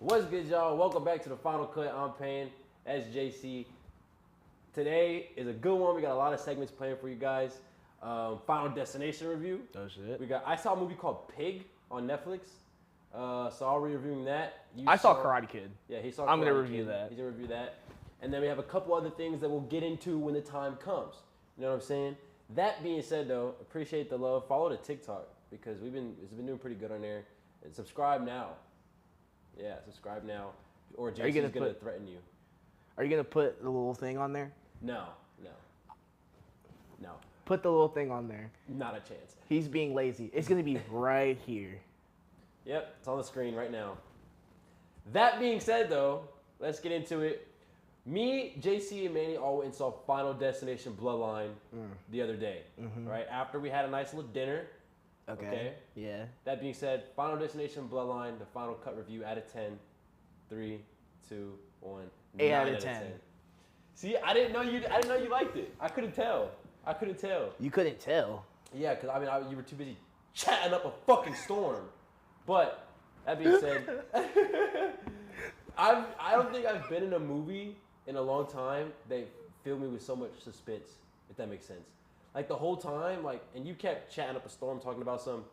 What's good, y'all? Welcome back to the Final Cut. I'm Payne, SJC. Today is a good one. We got a lot of segments planned for you guys. Final Destination review. Oh shit. I saw a movie called Pig on Netflix. So I'll be reviewing that. I saw Karate Kid. Yeah, he saw. I'm gonna Karate review Kid. that. He's gonna review that, and then we have a couple other things that we'll get into when the time comes. You know what I'm saying? That being said, though, appreciate the love. Follow the TikTok because it's been doing pretty good on there. And subscribe now. Yeah, subscribe now. Or Jason's gonna threaten you. Are you gonna put the little thing on there? No. Put the little thing on there. Not a chance. He's being lazy. It's gonna be right here. Yep, it's on the screen right now. That being said, though, let's get into it. Me, JC, and Manny all went and saw Final Destination Bloodline the other day, right? After we had a nice little dinner. Okay. Yeah. That being said, Final Destination Bloodline, the final cut review out of 10. 3, 2, 1. 8 out of 10. See, I didn't know you liked it. I couldn't tell. You couldn't tell. Yeah, because you were too busy chatting up a fucking storm. But that being said, I don't think I've been in a movie in a long time that filled me with so much suspense, if that makes sense. Like the whole time, and you kept chatting up a storm talking about some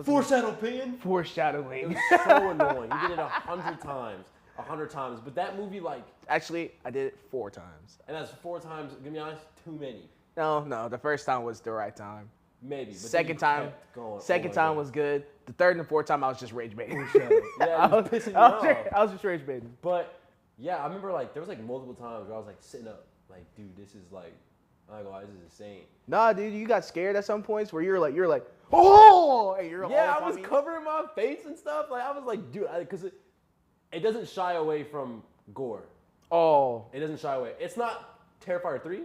foreshadowing. It Foreshadowing. was so annoying. You did it 100 times. 100 times. But that movie, Actually, I did it 4 times. and that's 4 times, to be honest, too many. No. The first time was the right time. Maybe. But then Second you time, kept going second over time again. was good. The third and fourth time, I was just rage baiting. Yeah, it was pissing you off. I was just rage baiting. But yeah, I remember there was multiple times where I was sitting up, dude, this is I'm not gonna lie, this is insane. Nah, dude, you got scared at some points where you're like, oh, and you're Yeah, all I was covering my face and stuff. I was like, dude, because it doesn't shy away from gore. Oh. It doesn't shy away. It's not Terrifier 3,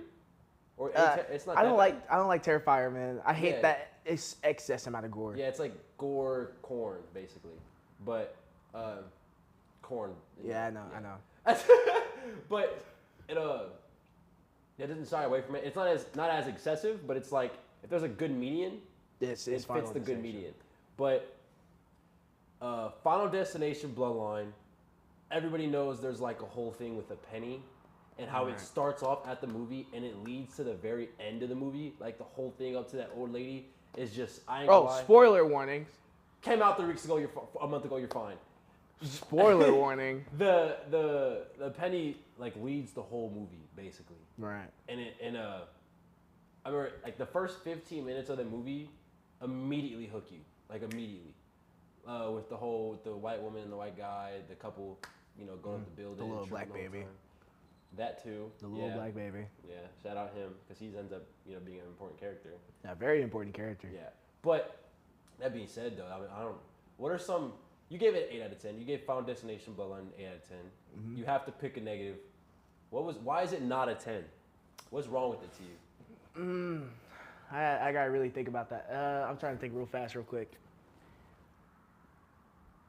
or it's not. I don't that bad. like Terrifier, man. I hate Yeah. that it's excess amount of gore. Yeah, it's like gore corn basically, but corn. Yeah, I know. But it doesn't shy away from it. It's not as excessive, but it's if there's a good median, It fits the good median. But Final Destination Bloodline, everybody knows there's a whole thing with a penny, and how it starts off at the movie and it leads to the very end of the movie. The whole thing up to that old lady is just I ain't gonna lie. Spoiler warning. Came out 3 weeks ago. A month ago. You're fine. Spoiler warning. The penny leads the whole movie basically. Right. And I remember the first 15 minutes of the movie immediately hook you, immediately, with the white woman and the white guy, the couple, going up the building, The little tripping black all the baby. time. That too. The little black baby. Yeah, shout out him because he ends up being an important character. Yeah, very important character. Yeah, but that being said though, I don't. What are some? You gave it 8 out of 10. You gave Final Destination Bloodline 8 out of 10. You have to pick a negative. Why is it not a 10? What's wrong with it to you? I gotta really think about that. I'm trying to think real fast, real quick.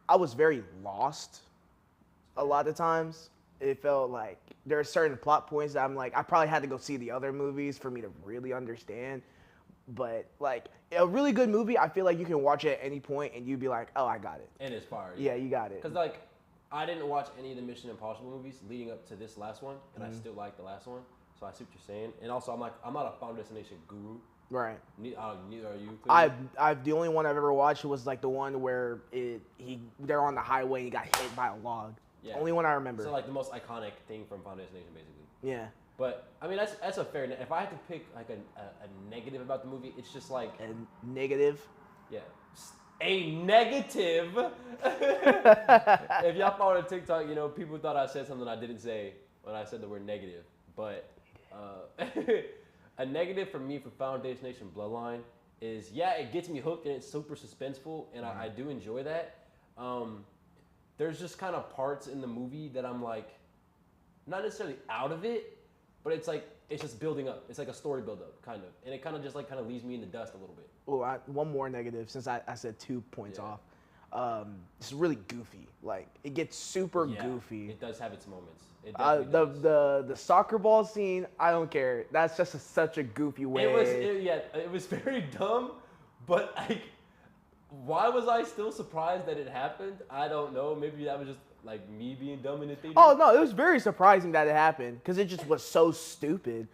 I was very lost a lot of times. It felt like there are certain plot points that I'm I probably had to go see the other movies for me to really understand. But a really good movie, I feel like you can watch it at any point and you'd be like, oh, I got it. And it's fire. Yeah, you got it. Because I didn't watch any of the Mission Impossible movies leading up to this last one, and I still like the last one. So I see what you're saying. And also, I'm not a Final Destination guru. Right. Neither are you. Clearly. I've the only one I've ever watched was the one where they're on the highway and he got hit by a log. Yeah. Only one I remember. So the most iconic thing from Final Destination, basically. Yeah. But I mean that's a fair. If I had to pick a negative about the movie, it's just A negative. yeah, a negative. If y'all follow the TikTok, people thought I said something I didn't say when I said the word negative. But a negative for me for Final Destination Bloodline is it gets me hooked and it's super suspenseful and I do enjoy that. There's just kind of parts in the movie that I'm not necessarily out of it, but it's just building up. It's a story build up kind of, and it kind of just kind of leaves me in the dust a little bit. Oh, one more negative since I said 2 points off. It's really goofy. It gets super goofy. It does have its moments. It definitely does. The soccer ball scene, I don't care. That's just such a goofy way. It was very dumb, but Why was I still surprised that it happened? I don't know. Maybe that was just like me being dumb in the theater. Oh no, it was very surprising that it happened because it just was so stupid.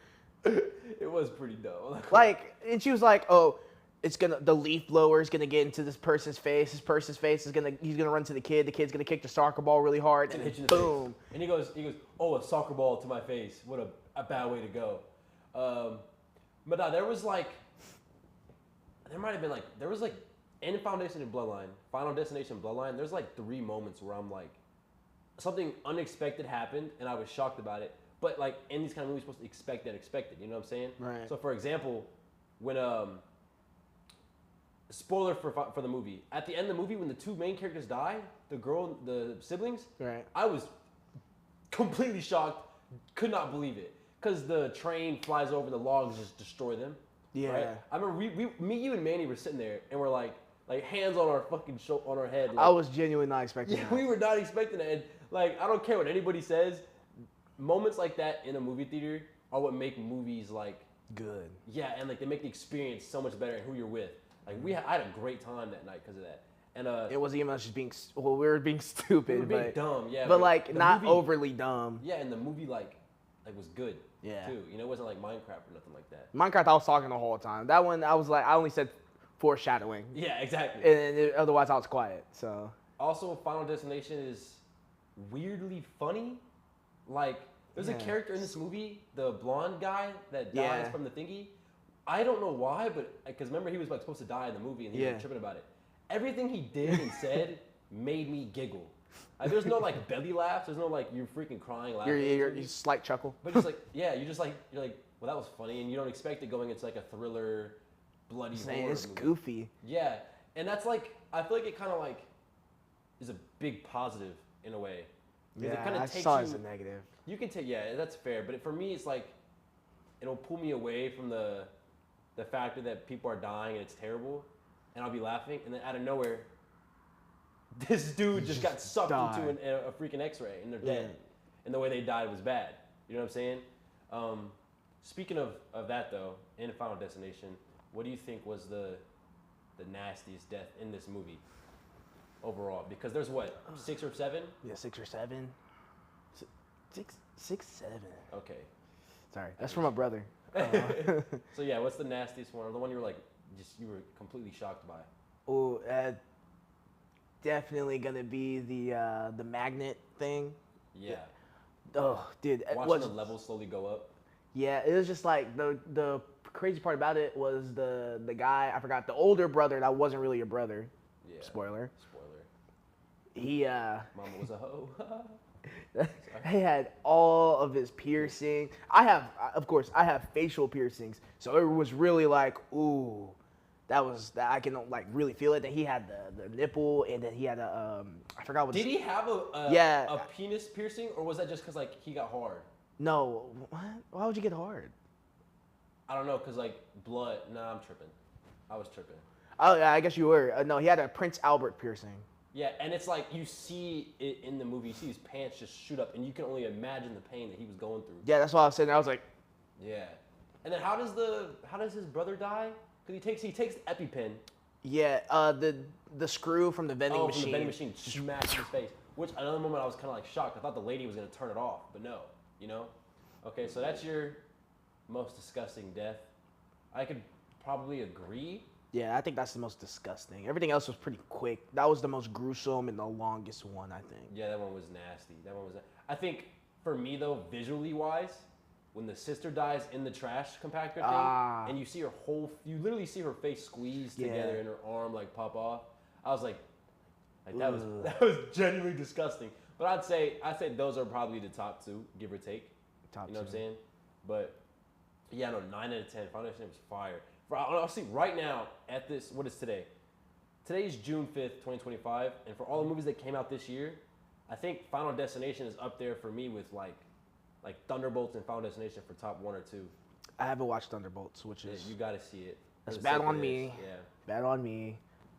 It was pretty dumb. Like, and she was like, "Oh, the leaf blower is gonna get into this person's face. This person's face he's gonna run to the kid. The kid's gonna kick the soccer ball really hard, and hit you in then the boom." face. And he goes, oh, a soccer ball to my face. What a bad way to go. But no, there was like in Foundation and Bloodline, Final Destination Bloodline, there's like 3 moments where I'm like, something unexpected happened and I was shocked about it. But like in these kind of movies, you're supposed to expect the unexpected. You know what I'm saying? Right. So for example, when spoiler for the movie, at the end of the movie when the 2 main characters die, the siblings, Right. I was completely shocked, could not believe it, because the train flies over and the logs just destroy them. Yeah. Right? I remember me, you, and Manny were sitting there and we're like hands on our fucking on our head. Like, I was genuinely not expecting yeah, that. we were not expecting that. And like, I don't care what anybody says. Moments like that in a movie theater are what make movies like Good. yeah, and like they make the experience so much better and who you're with. Like I had a great time that night because of that. And It wasn't even us just being we were being stupid, we were being but dumb, yeah. but like the not movie, overly dumb. Yeah, and the movie like was good. Yeah. Too. You know, it wasn't like Minecraft or nothing like that. Minecraft, I was talking the whole time. That one, I was like, I only said foreshadowing, Yeah, exactly. and otherwise I was quiet. So Also, Final Destination is weirdly funny. Like, there's a Yeah. character in this movie, the blonde guy that dies Yeah. from the thingy. I don't know why, but because remember he was like supposed to die in the movie and he Yeah. was tripping about it. Everything he did and said made me giggle. Like, there's no like belly laughs. There's no like you're freaking crying laughing. you're slight chuckle. But just like yeah, you're like well that was funny and you don't expect it going into like a thriller, bloody Saying horror it's movie. goofy. Yeah, and that's like I feel like it kind of like is a big positive in a way. 'Cause it Yeah, kinda I takes saw it you- as a negative. You can take yeah, that's fair. But for me, it's like it'll pull me away from the factor that people are dying and it's terrible, and I'll be laughing, and then out of nowhere, this dude just got sucked died. into a freaking X-ray and they're dead, Yeah. and the way they died was bad. You know what I'm saying? Speaking of that though, in Final Destination, what do you think was the nastiest death in this movie overall? Because there's what 6 or 7? Yeah, 6 or 7. 6, 7. Okay. Sorry, that's from my brother. So yeah, what's the nastiest one, or the one you were like, you were completely shocked by? Oh, definitely gonna be the magnet thing. Yeah. Oh, dude, Watching the levels slowly go up. Yeah, it was just like the crazy part about it was the guy, I forgot, the older brother that wasn't really your brother. Yeah. Spoiler. Spoiler. He Mama was a hoe. he had all of his piercing. Of course, I have facial piercings, so it was really like, ooh, that I can like really feel it. That he had the nipple, and then he had I forgot what. Did he have a Yeah. penis piercing, or was that just because like he got hard? No, what? Why would you get hard? I don't know, cause like blood. Nah, I'm tripping. I was tripping. Oh yeah, I guess you were. No, he had a Prince Albert piercing. Yeah, and it's like you see it in the movie. You see his pants just shoot up, and you can only imagine the pain that he was going through. Yeah, that's why I was saying. I was like, Yeah. And then how does his brother die? Cause he takes the EpiPen. yeah, the screw from the vending machine. From the vending machine smashed in his face. Which another moment I was kind of like shocked. I thought the lady was gonna turn it off, but no. You know. Okay, so that's your most disgusting death. I could probably agree. Yeah, I think that's the most disgusting. Everything else was pretty quick. That was the most gruesome and the longest one, I think. Yeah, that one was nasty. That one was. I think for me though, visually wise, when the sister dies in the trash compactor thing, and you see you literally see her face squeeze together Yeah. and her arm like pop off. I was like that was genuinely disgusting. But I'd say those are probably the top 2, give or take. Top You know what I'm 2. saying? But yeah, no, 9 out of 10. Foundation was fire. Honestly, right now at this, what is today? Today is June 5th, 2025, and for all the movies that came out this year, I think Final Destination is up there for me with like Thunderbolts and Final Destination for top 1 or 2. I haven't watched Thunderbolts, which Yeah, is you got to see it. that's For the bad sake on of me. this, Yeah. bad on me.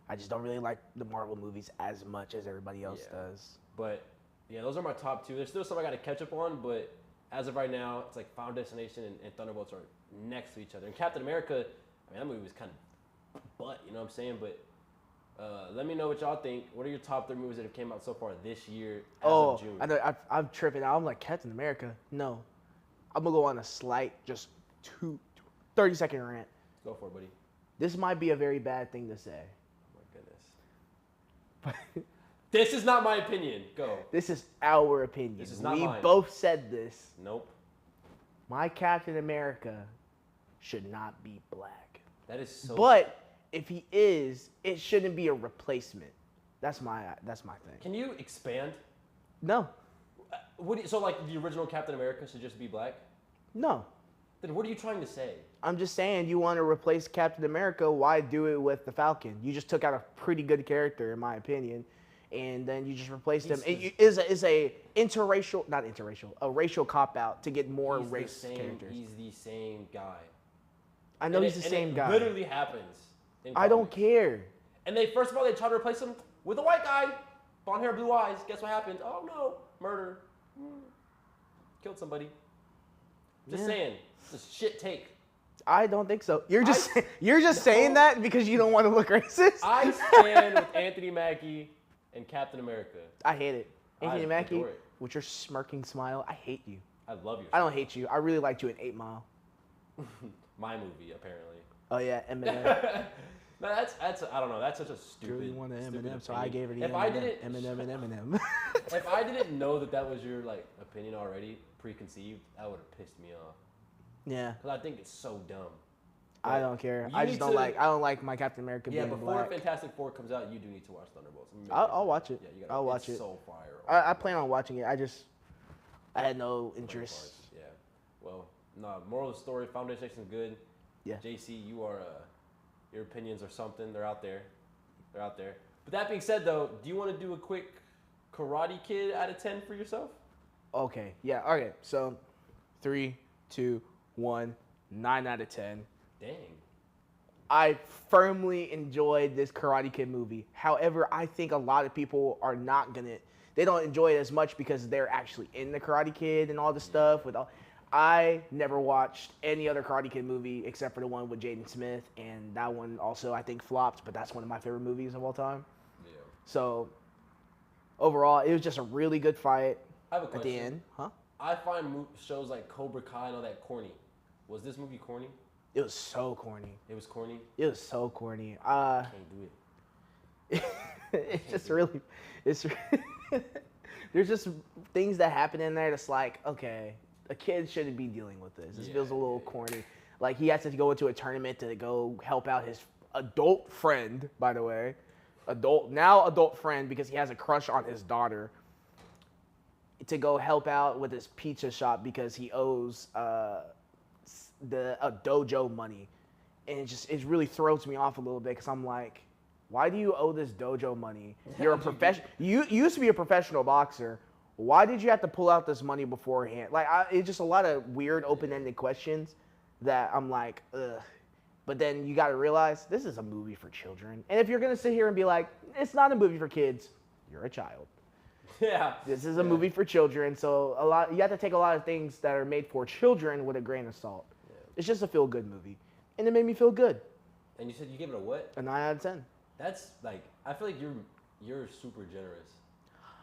I just don't really like the Marvel movies as much as everybody else Yeah. does. But yeah, those are my top 2. There's still some I got to catch up on, but as of right now, it's like Final Destination and Thunderbolts are next to each other. And Captain America, I mean, that movie was kind of butt, you know what I'm saying? But Let me know what y'all think. What are your top 3 movies that have came out so far this year as Oh, of June? I know. I'm tripping out. I'm like Captain America. No, I'm gonna go on a slight, just 30-second rant. Go for it, buddy. This might be a very bad thing to say. Oh my goodness. This is not my opinion. Go. This is our opinion. This is not we mine. both said this. Nope. My Captain America should not be black. That is so. But if he is, it shouldn't be a replacement. That's my thing. Can you expand? No, So like the original Captain America should just be black? no. Then what are you trying to say? I'm just saying, you want to replace Captain America, why do it with the Falcon? You just took out a pretty good character, in my opinion, and then you just replaced him. It is a racial cop out to get more race characters. He's the same guy. I know he's the same it guy. Literally happens. I don't comics. care. And they first of all they tried to replace him with a white guy, blonde hair, blue eyes. Guess what happened? Oh no, murder. Killed somebody. Just saying, it's a shit take. I don't think so. You're just saying that because you don't want to look racist. I stand with Anthony Mackie and Captain America. I hate it. Anthony I Mackie, adore it. with your smirking smile, I hate you. I love you. I don't hate you. I really liked you in 8 Mile. My movie, apparently. Oh yeah, Eminem. No, that's I don't know. That's such a stupid. Girl, you wanted stupid Eminem, so I opinion. gave her the If I Eminem. didn't, Eminem and Eminem. if I didn't know that was your like opinion already, preconceived, that would have pissed me off. Yeah, Cause I think it's so dumb. I don't care. You I need just don't to- like. I don't like my Captain America Yeah, being before black. Fantastic Four comes out, you do need to watch Thunderbolts. I'll watch it. Yeah, you gotta. I'll watch it's it. So fire. I plan on watching it. I had no interest. Yeah. Well, no. Moral of the story: Foundation is good. Yeah. JC, you are. Your opinions are something. They're out there. They're out there. But that being said, though, do you want to do a quick Karate Kid out of 10 for yourself? Okay. Yeah. Okay. So, 3, 2, 1, 9 out of 10. Dang. I firmly enjoyed this Karate Kid movie. However, I think a lot of people are not gonna. They don't enjoy it as much because they're actually in the Karate Kid and all the stuff with all. I never watched any other Karate Kid movie except for the one with Jaden Smith, and that one also I think flopped. But that's one of my favorite movies of all time. Yeah. So overall, it was just a really good fight I have a at question. the end, huh? I find shows like Cobra Kai and all that corny. Was this movie corny? It was so corny. It was corny. It was so corny. Can't do it. It's just really, it's there's just things that happen in there that's like, okay, a kid shouldn't be dealing with this. This feels a little corny. Like he has to go into a tournament to go help out his adult friend, by the way, adult friend, because he has a crush on his daughter, to go help out with his pizza shop because he owes a dojo money, and it really throws me off a little bit because I'm like, why do you owe this dojo money? You're a professional. You used to be a professional boxer. Why did you have to pull out this money beforehand? Like, it's just a lot of weird open-ended questions that I'm like, ugh. But then you got to realize this is a movie for children, and if you're gonna sit here and be like, it's not a movie for kids, you're a child. Yeah. This is a movie for children, so you have to take a lot of things that are made for children with a grain of salt. Yeah. It's just a feel-good movie, and it made me feel good. And you said you gave it a what? A 9 out of 10. That's like, I feel like you're super generous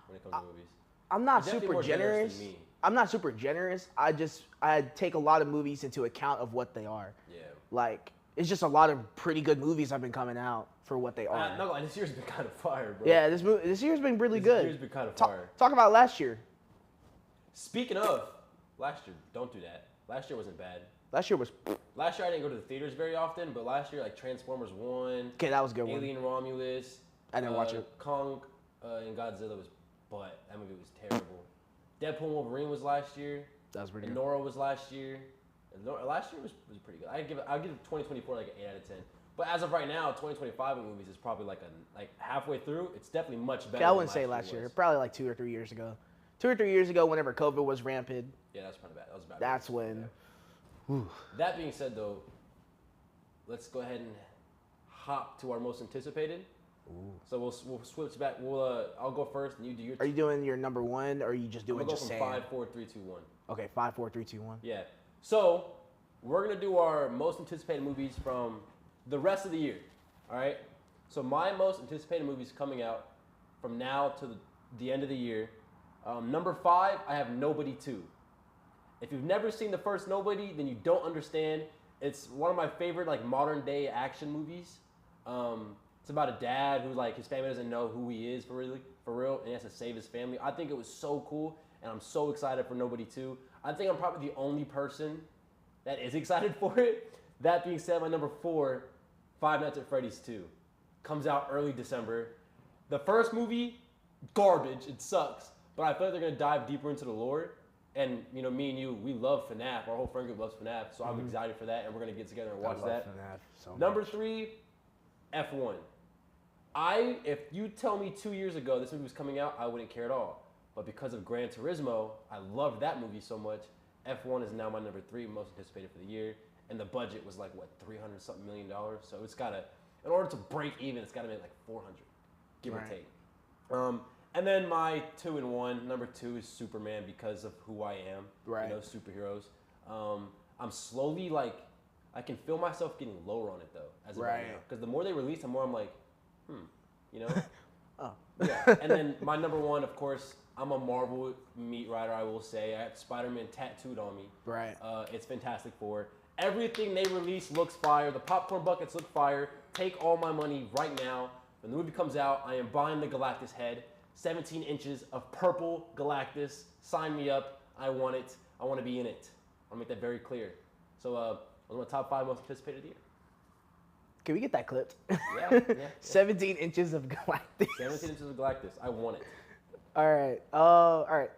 when it comes to movies. I'm not You're definitely super more generous. than me. I'm not super generous. I take a lot of movies into account of what they are. Yeah. Like, it's just a lot of pretty good movies have been coming out for what they are. No, this year's been kind of fire, bro. Yeah, this year's been really good. This year's been kind of fire. Talk about last year. Speaking of last year, don't do that. Last year wasn't bad. Last year was. Last year I didn't go to the theaters very often, but last year like Transformers 1, Okay, that was a good one. Alien Romulus. I didn't watch it. Kong and Godzilla was butt. That movie was terrible. Deadpool and Wolverine was last year. That was pretty And good. Nora was last year. And last year was pretty good. I'll give 2024 like an 8 out of 10. But as of right now, 2025 in movies is probably like halfway through. It's definitely much better. Okay, I than wouldn't say last year. was. Probably like 2 or 3 years ago. 2 or 3 years ago, whenever COVID was rampant. Yeah, that's probably bad. That was bad. That's when. That being said, though, let's go ahead and hop to our most anticipated. Ooh. So we'll switch back. I'll go first, and you do your. Are you doing your number one, or are you just doing We'll go just from saying? 5, 4, 3, 2, 1. Okay, 5, 4, 3, 2, 1. Yeah. So we're gonna do our most anticipated movies from the rest of the year. All right. So my most anticipated movies coming out from now to the end of the year. Number 5, I have Nobody 2. If you've never seen the first Nobody, then you don't understand. It's one of my favorite like modern day action movies. It's about a dad who like his family doesn't know who he is for real, and he has to save his family. I think it was so cool, and I'm so excited for Nobody 2. I think I'm probably the only person that is excited for it. That being said, my number 4, Five Nights at Freddy's 2, comes out early December. The first movie, garbage. It sucks, but I feel like they're gonna dive deeper into the lore. And you know, me and you, we love FNAF. Our whole friend group loves FNAF, so I'm excited for that, and we're gonna get together and watch that. Number 3, F1. If you tell me 2 years ago this movie was coming out, I wouldn't care at all. But because of Gran Turismo, I loved that movie so much. F1 is now my number 3 most anticipated for the year, and the budget was like what, $300-something million. So it's gotta, in order to break even, it's gotta make like 400, give or take. And then my 2 and 1, number 2 is Superman because of who I am. Right. You know, superheroes. I'm slowly like, I can feel myself getting lower on it though, as of right now. Because the more they release, the more I'm like, you know? Oh. Yeah. And then my number 1, of course, I'm a Marvel meat rider, I will say. I have Spider-Man tattooed on me. Right. It's Fantastic Four. Everything they release looks fire. The popcorn buckets look fire. Take all my money right now. When the movie comes out, I am buying the Galactus head. 17 inches of purple Galactus. Sign me up. I want it. I want to be in it. I'll make that very clear. So, those are my top 5 most anticipated of the year. Can we get that clipped? Yeah. 17 inches of Galactus. 17 inches of Galactus. I want it. All right. All right.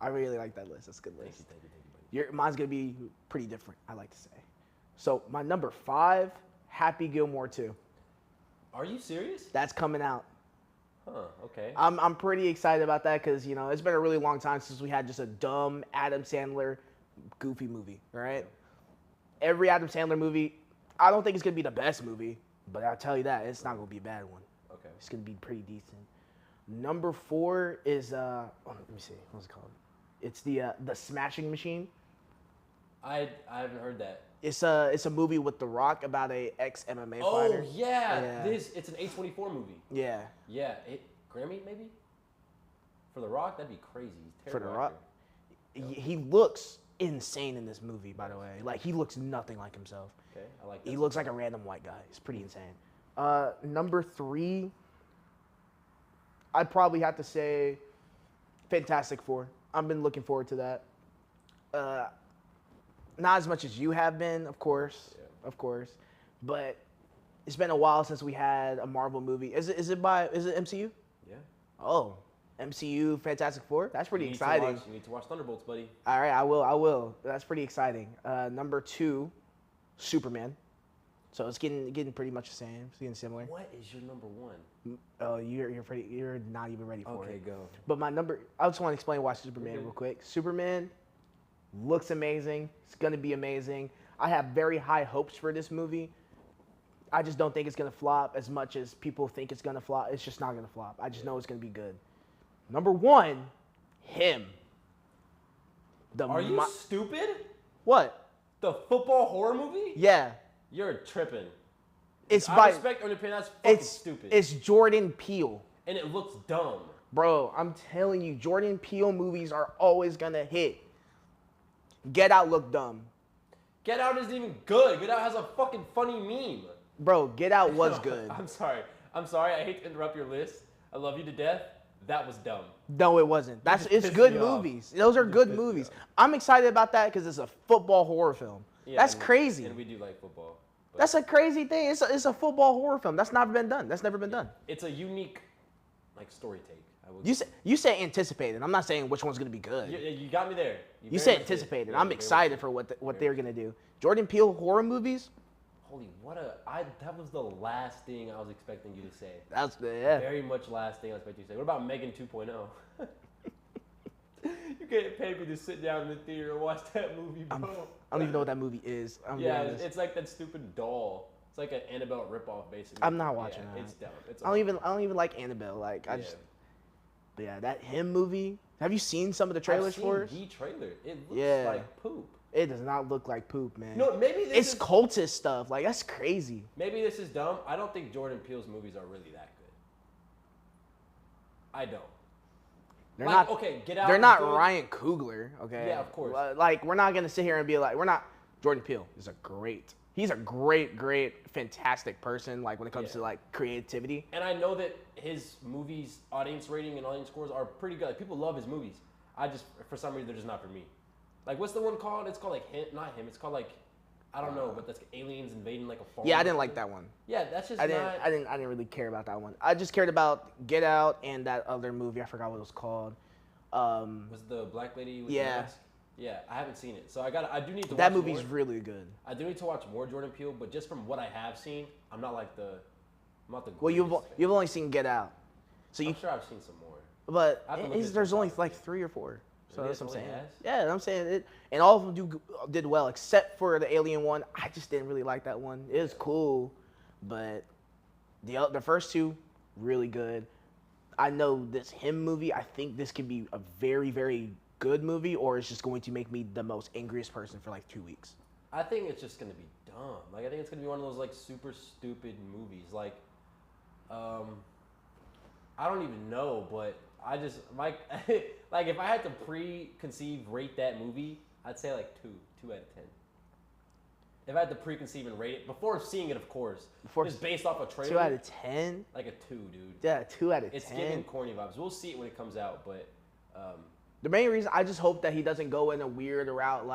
I really like that list. That's a good list. Thank you, buddy. Mine's going to be pretty different, I like to say. So, my number 5, Happy Gilmore 2. Are you serious? That's coming out. Huh, okay. I'm pretty excited about that because, you know, it's been a really long time since we had just a dumb Adam Sandler goofy movie, right? Every Adam Sandler movie, I don't think it's going to be the best movie, but I'll tell you that, it's not going to be a bad one. Okay. It's going to be pretty decent. Number 4 is, let me see, what's it called? It's the Smashing Machine. I haven't heard that. It's a movie with The Rock about a ex-MMA fighter. Oh, yeah. It's an A24 movie. Yeah. Yeah. Grammy, maybe? For The Rock? That'd be crazy. He's For The Rock? Actor. He looks insane in this movie, by the way. Like, he looks nothing like himself. Okay, I like that. He looks like a random white guy. It's pretty insane. Number 3, I'd probably have to say Fantastic Four. I've been looking forward to that. Not as much as you have been, of course, but it's been a while since we had a Marvel movie. Is it MCU? Yeah. Oh, MCU Fantastic Four? That's pretty exciting. You need to watch Thunderbolts, buddy. All right, I will. That's pretty exciting. Number 2, Superman. So it's getting pretty much the same. It's getting similar. What is your number 1? Oh, you're not even ready for it. Okay, go. But I just want to explain why Superman real quick. Superman looks amazing. It's gonna be amazing. I have very high hopes for this movie. I just don't think it's gonna flop as much as people think it's gonna flop. It's just not gonna flop. I just know it's gonna be good. Number 1, him. Are you stupid? What? The football horror movie? Yeah. You're tripping. I respect your opinion. That's fucking stupid. It's Jordan Peele. And it looks dumb. Bro, I'm telling you, Jordan Peele movies are always gonna hit. Get Out looked dumb. Get Out isn't even good. Get Out has a fucking funny meme. Bro, Get Out was good. I'm sorry. I hate to interrupt your list. I love you to death. That was dumb. No, it wasn't. It's pissed good me off. movies. Those are good movies. I'm excited about that because it's a football horror film. Yeah, That's crazy. And we do like football. That's a crazy thing. It's a football horror film. That's never been done. That's never been done. It's a unique, story take. You say anticipated. I'm not saying which one's gonna be good. You got me there. You said anticipated. I'm excited for what they're gonna do. Jordan Peele horror movies. Holy, that was the last thing I was expecting you to say. That's Very much last thing I was expecting you to say. What about Megan 2.0? You can't pay me to sit down in the theater and watch that movie, bro. I don't even know what that movie is. It's like that stupid doll. It's like an Annabelle ripoff, basically. I'm not watching that. It's dumb. I don't even like Annabelle. But that him movie. Have you seen some of the trailers for it? I've seen the trailer. It looks like poop. It does not look like poop, man. No, maybe this It's is cultist stuff. Like, that's crazy. maybe this is dumb. I don't think Jordan Peele's movies are really that good. I don't. They're Like, not. okay, Get Out. They're is not good. Ryan Coogler, okay? Yeah, of course. Like, we're not gonna sit here and be like, we're not. Jordan Peele is a great. He's a great, fantastic person. Like when it comes Yeah. to like creativity. And I know that his movies, audience rating and audience scores are pretty good. Like, people love his movies. I just, for some reason, they're just not for me. Like, what's the one called? It's called like him, not him. It's called like, I don't know, but that's aliens invading like a farm. Yeah, I didn't like that one. Yeah, that's just I not. didn't really care about that one. I just cared about Get Out and that other movie. I forgot what it was called. Was the black lady with Yeah. the mask? Yeah, I haven't seen it, so I do need to. That watch movie's more. really good. I do need to watch more Jordan Peele, but just from what I have seen, I'm not like the. I'm not the. Well, greatest fan. you've only seen Get Out, so you. I'm sure I've seen some more. But I have to look at there's the only filmography. like 3 or 4. So Really? that's what I'm That's all saying. he Yeah, I'm saying it, and all of them did well, except for the Alien one. I just didn't really like that one. It was cool, but the first 2 really good. I know this him movie. I think this could be a very, very good movie, or it's just going to make me the most angriest person for like 2 weeks. I think it's just gonna be dumb. Like, I think it's gonna be one of those like super stupid movies. Like, I don't even know, but I just like like if I had to preconceive rate that movie, I'd say like 2 out of 10. If I had to preconceive and rate it before seeing it, of course, just based off a trailer, 2 out of 10. like a 2, dude. Yeah, 2 out of It's 10. giving corny vibes. We'll see it when it comes out, but The main reason I just hope that he doesn't go in a weird route,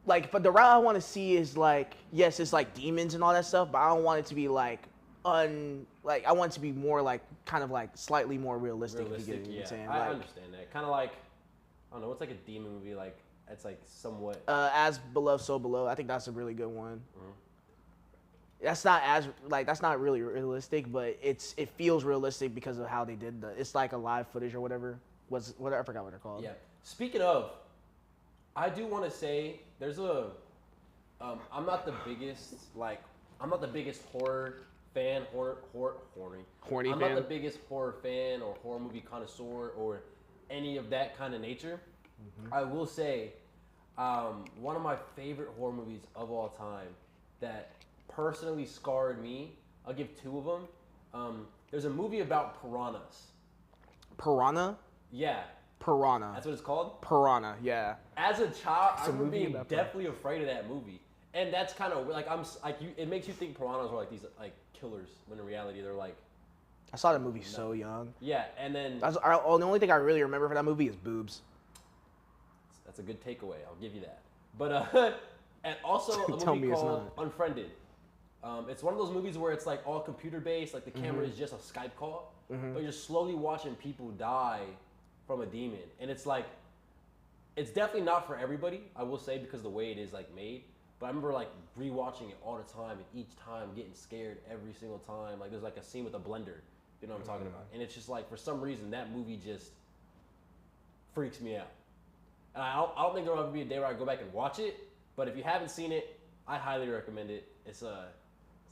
but the route I want to see is like, yes, it's like demons and all that stuff, but I don't want it to be like I want it to be more like kind of like slightly more realistic. If you get what yeah, I'm saying. I Like, understand that. Kind of like, I don't know, what's like a demon movie like? It's like somewhat. As Below, So Below. I think that's a really good one. That's not really realistic, but it feels realistic because of how they did it's like a live footage or whatever. I forgot what they're called. Yeah. Speaking of, I do want to say there's a. I'm not the biggest horror fan, Horny I'm fan? not the biggest horror fan or horror movie connoisseur or any of that kind of nature. I will say, one of my favorite horror movies of all time that personally scarred me. I'll give 2 of them. There's a movie about piranhas. Piranha. Yeah, Piranha. that's what it's called. Piranha. Yeah. As a child, I a remember movie being about deathly afraid of that movie, and that's kind of like it makes you think piranhas are like these like killers when in reality they're like I saw that movie so young. yeah. And then The only thing I really remember from that movie is boobs. that's a good takeaway. I'll give you that. But and also a Tell movie me it's called Unfriended. It's one of those movies where it's like all computer based, like the camera Mm-hmm. is just a Skype call, but you're slowly watching people die from a demon, and it's like, it's definitely not for everybody, I will say, because the way it is like made. But I remember like rewatching it all the time, and each time getting scared every single time. Like there's like a scene with a blender, you know what I'm talking about, and it's just like for some reason that movie just freaks me out. And I don't think there'll ever be a day where I go back and watch it. But if you haven't seen it, I highly recommend it. It's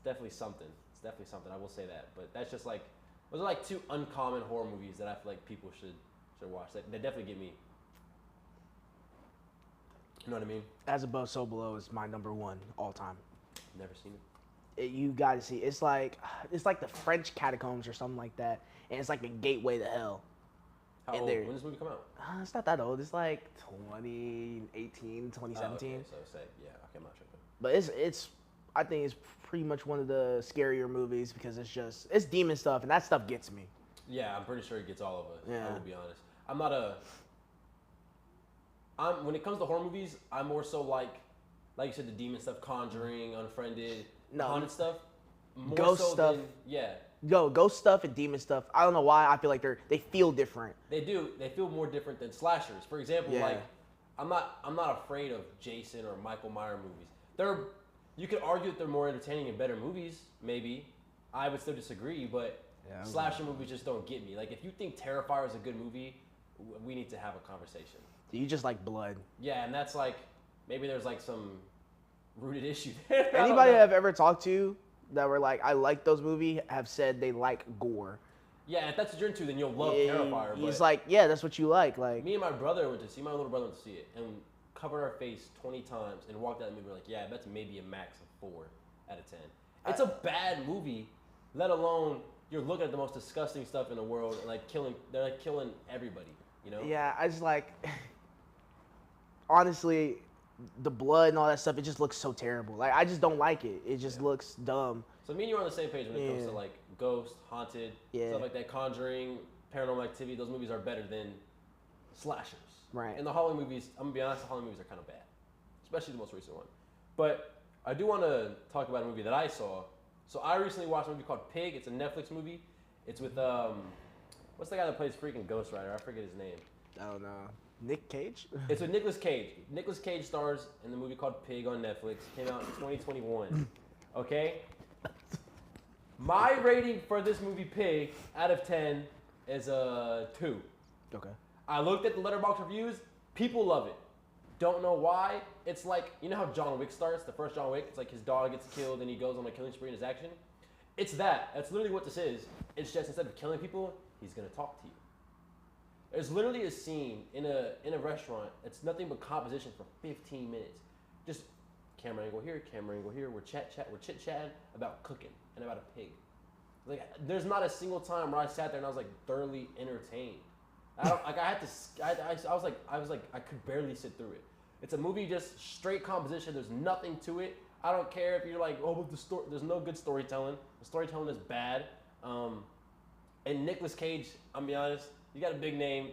definitely something. It's definitely something. I will say that. But that's just like, those are like 2 uncommon horror movies that I feel like people should watch. They definitely get me. You know what I mean? As Above, So Below is my number 1 all time. Never seen it. You gotta see. It's like the French catacombs or something like that, and it's like a gateway to hell. How And old? they're- When did this movie come out? It's not that old. It's like 2018, 2017. Oh, okay. So say, yeah, okay, I'm not tripping. But it's I think it's pretty much one of the scarier movies because it's demon stuff, and that stuff gets me. Yeah, I'm pretty sure it gets all of us. Yeah. I will be honest. When it comes to horror movies, I'm more so like you said, the demon stuff, Conjuring, Unfriended, No. haunted stuff. More Ghost so stuff. Than, yeah, Ghost stuff and demon stuff. I don't know why. I feel like they feel different. they do. They feel more different than slashers. For example, Yeah. like I'm not afraid of Jason or Michael Myers movies. You could argue that they're more entertaining and better movies. Maybe I would still disagree, but Yeah, slasher movies just don't get me. Like if you think Terrifier is a good movie, we need to have a conversation. You just like blood. Yeah, and that's like maybe there's like some rooted issue there. I don't Anybody know. I've ever talked to that were like, I like those movies, have said they like gore. Yeah, if that's what you're into, then you'll love Yeah, Terrifier. He's But like, yeah, that's what you like. Like, me and my brother went to see. My little brother went to see it, and covered our face 20 times and walked out of the movie, we're like, yeah, that's maybe a max of 4 out of 10. It's a bad movie, let alone you're looking at the most disgusting stuff in the world and they're like killing everybody, you know? Yeah, I just like, honestly, the blood and all that stuff, it just looks so terrible. Like, I just don't like it. It just looks dumb. So me and you are on the same page when it comes to like Ghost, Haunted, stuff like that, Conjuring, Paranormal Activity. Those movies are better than slashers. Right. And the Halloween movies, I'm gonna be honest, the Halloween movies are kind of bad, especially the most recent one. But I do want to talk about a movie that I saw. So I recently watched a movie called Pig. It's a Netflix movie. It's with what's the guy that plays freaking Ghost Rider? I forget his name. I don't know. Nick Cage? It's with Nicolas Cage. Nicolas Cage stars in the movie called Pig on Netflix. Came out in 2021. Okay? My rating for this movie Pig out of 10 is a 2. Okay. I looked at the Letterboxd reviews. People love it. Don't know why. It's like, you know how John Wick starts? The first John Wick, it's like his dog gets killed and he goes on a killing spree in his action. It's that. That's literally what this is. It's just instead of killing people, he's going to talk to you. There's literally a scene in a restaurant. It's nothing but composition for 15 minutes. Just camera angle here, camera angle here. We're chit-chatting about cooking and about a pig. Like, there's not a single time where I sat there and I was like thoroughly entertained. I could barely sit through it. It's a movie just straight composition. There's nothing to it. I don't care if you're like, oh, but the story. There's no good storytelling. The storytelling is bad. And Nicolas Cage, I'm gonna be honest, you got a big name,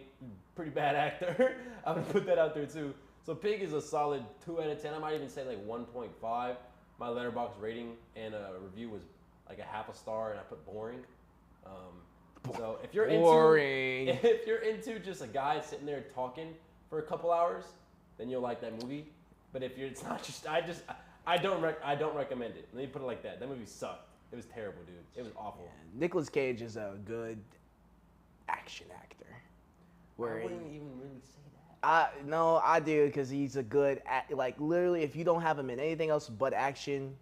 pretty bad actor. I'm gonna put that out there too. So Pig is a solid 2 out of 10. I might even say like 1.5. My Letterboxd rating and review was like a half a star, and I put boring. So if you're into just a guy sitting there talking for a couple hours, then you'll like that movie. But if you're, it's not just, I don't recommend it. Let me put it like that. That movie sucked. It was terrible, dude. It was awful. Yeah, Nicolas Cage is a good action actor. I wouldn't even really say that. No, I do, because he's a good like literally if you don't have him in anything else but action,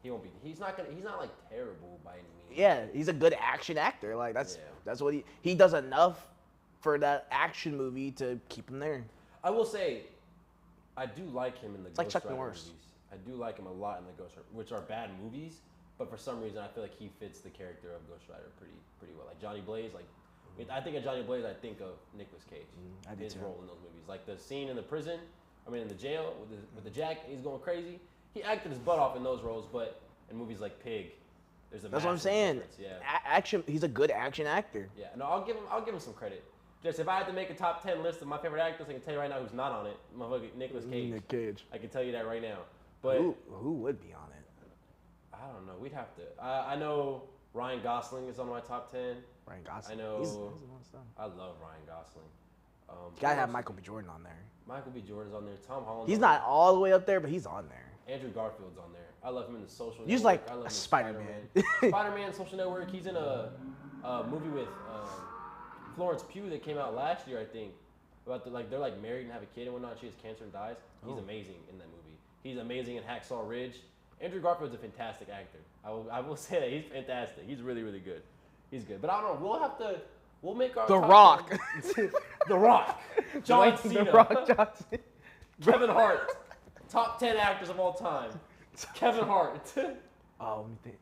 he won't be. He's not like terrible by any means. Yeah, he's a good action actor. Like that's what he does enough for that action movie to keep him there. I will say, I do like him in the Ghost Chuck Rider Norris. movies. I do like him a lot in the Ghost Rider, which are bad movies, but for some reason I feel like he fits the character of Ghost Rider pretty well. Like Johnny Blaze, like I think of Johnny Blaze, I think of Nicolas Cage. His role in those movies, like the scene in the prison, in the jail with the jack, he's going crazy. He acted his butt off in those roles, but in movies like Pig, there's a That's what I'm saying. difference. Yeah. Action. He's a good action actor. Yeah. No, I'll give him some credit. Just if I had to make a top 10 list of my favorite actors, I can tell you right now who's not on it. Motherfucker, Nicolas Cage. Nick Cage. I can tell you that right now. But who would be on it? I don't know. We'd have to. I know Ryan Gosling is on my top 10. Ryan Gosling. I know. He's a lot of stuff. I love Ryan Gosling. You gotta have Michael B. Jordan on there. Michael B. Jordan's on there. Tom Holland. He's not all the way up there, but he's on there. Andrew Garfield's on there. I love him in The Social He's Network. like I love him a in Spider-Man. Spider-Man, Social Network. He's in a movie with Florence Pugh that came out last year, I think. About they're like married and have a kid and whatnot. She has cancer and dies. He's amazing in that movie. He's amazing in Hacksaw Ridge. Andrew Garfield's a fantastic actor. I will say that he's fantastic. He's really, really good. He's good. But I don't know. We'll make our The top Rock. 10. The Rock. John Cena. The Rock Johnson. Kevin Hart. Top 10 actors of all time. Kevin Hart. Oh, let me think.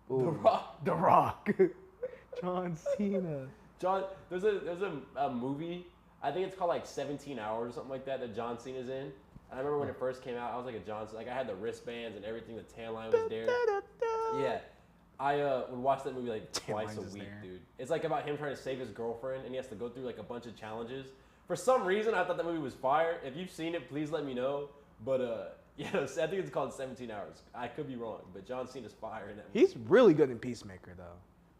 The Ooh. Rock. The Rock. John Cena. There's a movie, I think it's called like 17 Hours or something like that John Cena's in. And I remember when it first came out, I was like a John Cena. Like I had the wristbands and everything, the tan line was there. Yeah. I would watch that movie like twice a week, dude. It's like about him trying to save his girlfriend and he has to go through like a bunch of challenges. For some reason, I thought that movie was fire. If you've seen it, please let me know. But yeah, I think it's called 17 Hours. I could be wrong, but John Cena's fire in that movie. He's really good in Peacemaker, though.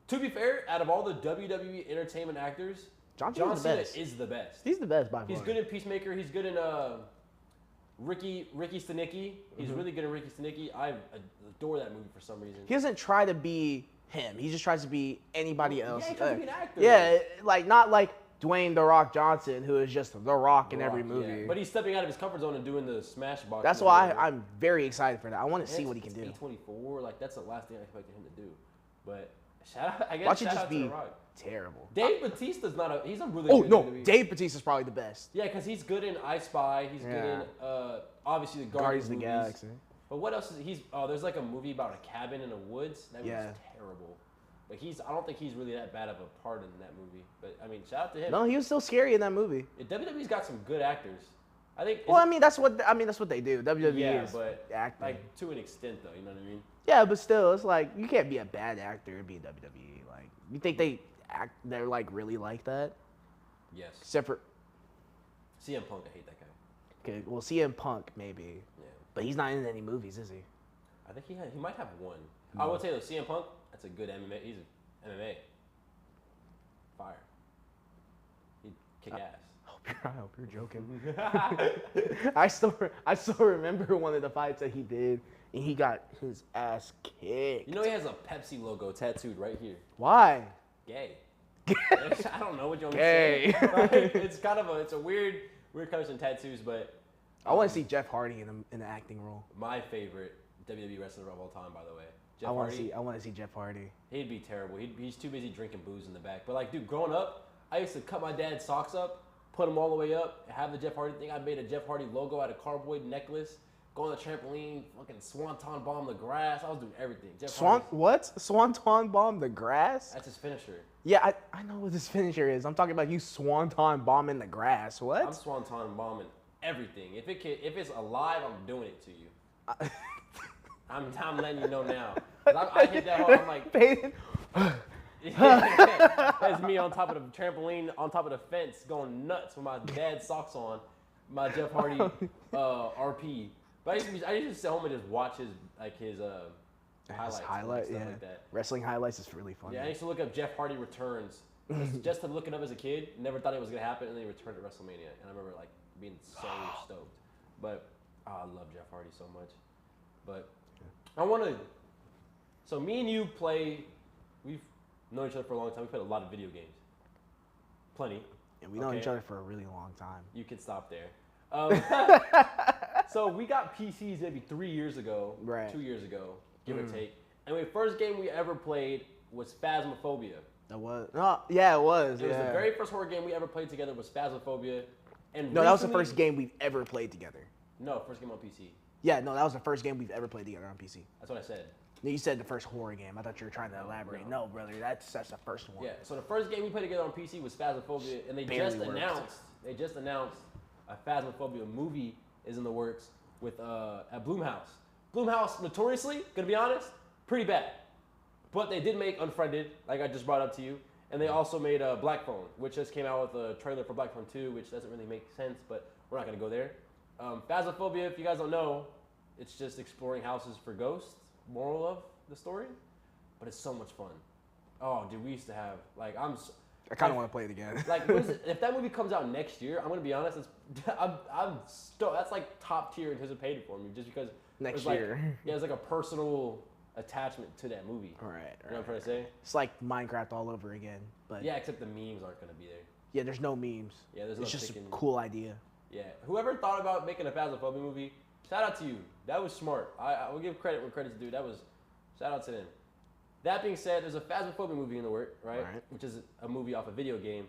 To be fair, out of all the WWE entertainment actors, John Cena is the best. He's the best by far. He's good in Peacemaker. He's good in Ricky Stenicki. He's really good in Ricky Stenicki. I adore that movie for some reason. He doesn't try to be him. He just tries to be anybody else. Yeah, he tries to be an actor. Yeah, like not like Dwayne The Rock Johnson, who is just The Rock in every movie. Yeah. But he's stepping out of his comfort zone and doing the smash box. That's why I'm very excited for that. I want to see what he can do. A24, like that's the last thing I expected him to do. But I guess Watch it shout just out to The be Rock. terrible. Dave Bautista's not a. He's a really. Oh good no, WWE. Dave Bautista's probably the best. Yeah, because he's good in I Spy. He's good in obviously the Guardians of the movies. Galaxy. But what else is he's? Oh, there's like a movie about a cabin in the woods. That Yeah. was terrible. But I don't think he's really that bad of a part in that movie. But I mean, shout out to him. No, he was still scary in that movie. WWE's got some good actors. I think. Well, I mean that's what they do. WWE yeah, is but acting. like to an extent though. You know what I mean? Yeah, but still, it's like you can't be a bad actor and be in WWE. Like you think they're like really like that? Yes. Except for CM Punk, I hate that guy. okay, well CM Punk maybe, Yeah. but he's not in any movies, is he? I think he might have one. I would say though, CM Punk, that's a good MMA. He's an MMA. Fire. He'd kick ass. I hope you're joking. I still remember one of the fights that he did, and he got his ass kicked. You know he has a Pepsi logo tattooed right here. Why? Gay. I don't know what you want me to Gay. say. Like, it's a weird combination of tattoos, but I want to see Jeff Hardy in an acting role. my favorite WWE wrestler of all time, by the way. Jeff I want Hardy. to see Jeff Hardy. He'd be terrible. He's too busy drinking booze in the back. But like, dude, growing up, I used to cut my dad's socks up, put them all the way up, have the Jeff Hardy thing. I made a Jeff Hardy logo out of cardboard necklace, go on the trampoline, fucking swanton bomb the grass. I was doing everything. Jeff Hardy's- Swanton bomb the grass? That's his finisher. Yeah, I know what this finisher is. I'm talking about you swanton bombing the grass. What? I'm swanton bombing everything. If it's alive, I'm doing it to you. I'm letting you know now. 'Cause I hit that hard. I'm like, Peyton. that's me on top of the trampoline, on top of the fence, going nuts with my dad's socks on, my Jeff Hardy RP. But I used to sit home and just watch his highlights, and stuff like that. Wrestling highlights is really fun. Yeah, I used to look up Jeff Hardy returns just to look it up as a kid. Never thought it was gonna happen, and then he returned at WrestleMania, and I remember like being so stoked. But I love Jeff Hardy so much. But I want to. So me and you we've known each other for a long time. We played a lot of video games. Plenty. And we know each other for a really long time. You can stop there. So we got PCs maybe 3 years ago, Right. 2 years ago, give or take. And the first game we ever played was Phasmophobia. That was. No, yeah, it was. It was the very first horror game we ever played together was Phasmophobia. And No, that was the recently- first game we've ever played together. No, first game on PC. Yeah, no, that was the first game we've ever played together on PC. That's what I said. No, you said the first horror game. I thought you were trying to elaborate. No, brother, that's the first one. Yeah. So the first game we played together on PC was Phasmophobia, and they Barely just worked. announced a Phasmophobia movie is in the works with at Blumhouse. Blumhouse, notoriously, gonna be honest, pretty bad. But they did make Unfriended, like I just brought up to you, and they also made Black Phone, which just came out with a trailer for Black Phone 2, which doesn't really make sense, but we're not gonna go there. Phasmophobia, if you guys don't know, it's just exploring houses for ghosts. Moral of the story, but it's so much fun. Oh, dude, we used to have I kind of want to play it again. like if that movie comes out next year, I'm gonna be honest. That's like top tier anticipated for me, just because Next there's year. Like, yeah, there's like a personal attachment to that movie. All right. You know what I'm trying to say? It's like Minecraft all over again, but Yeah, except the memes aren't gonna be there. yeah, there's no memes. Yeah, there's no It's just a chicken. cool idea. Yeah, whoever thought about making a Phasmophobia movie, shout out to you. That was smart. I will give credit where credit's due. That was shout out to them. That being said, there's a Phasmophobia movie in the work, right? Right. Which is a movie off a video game.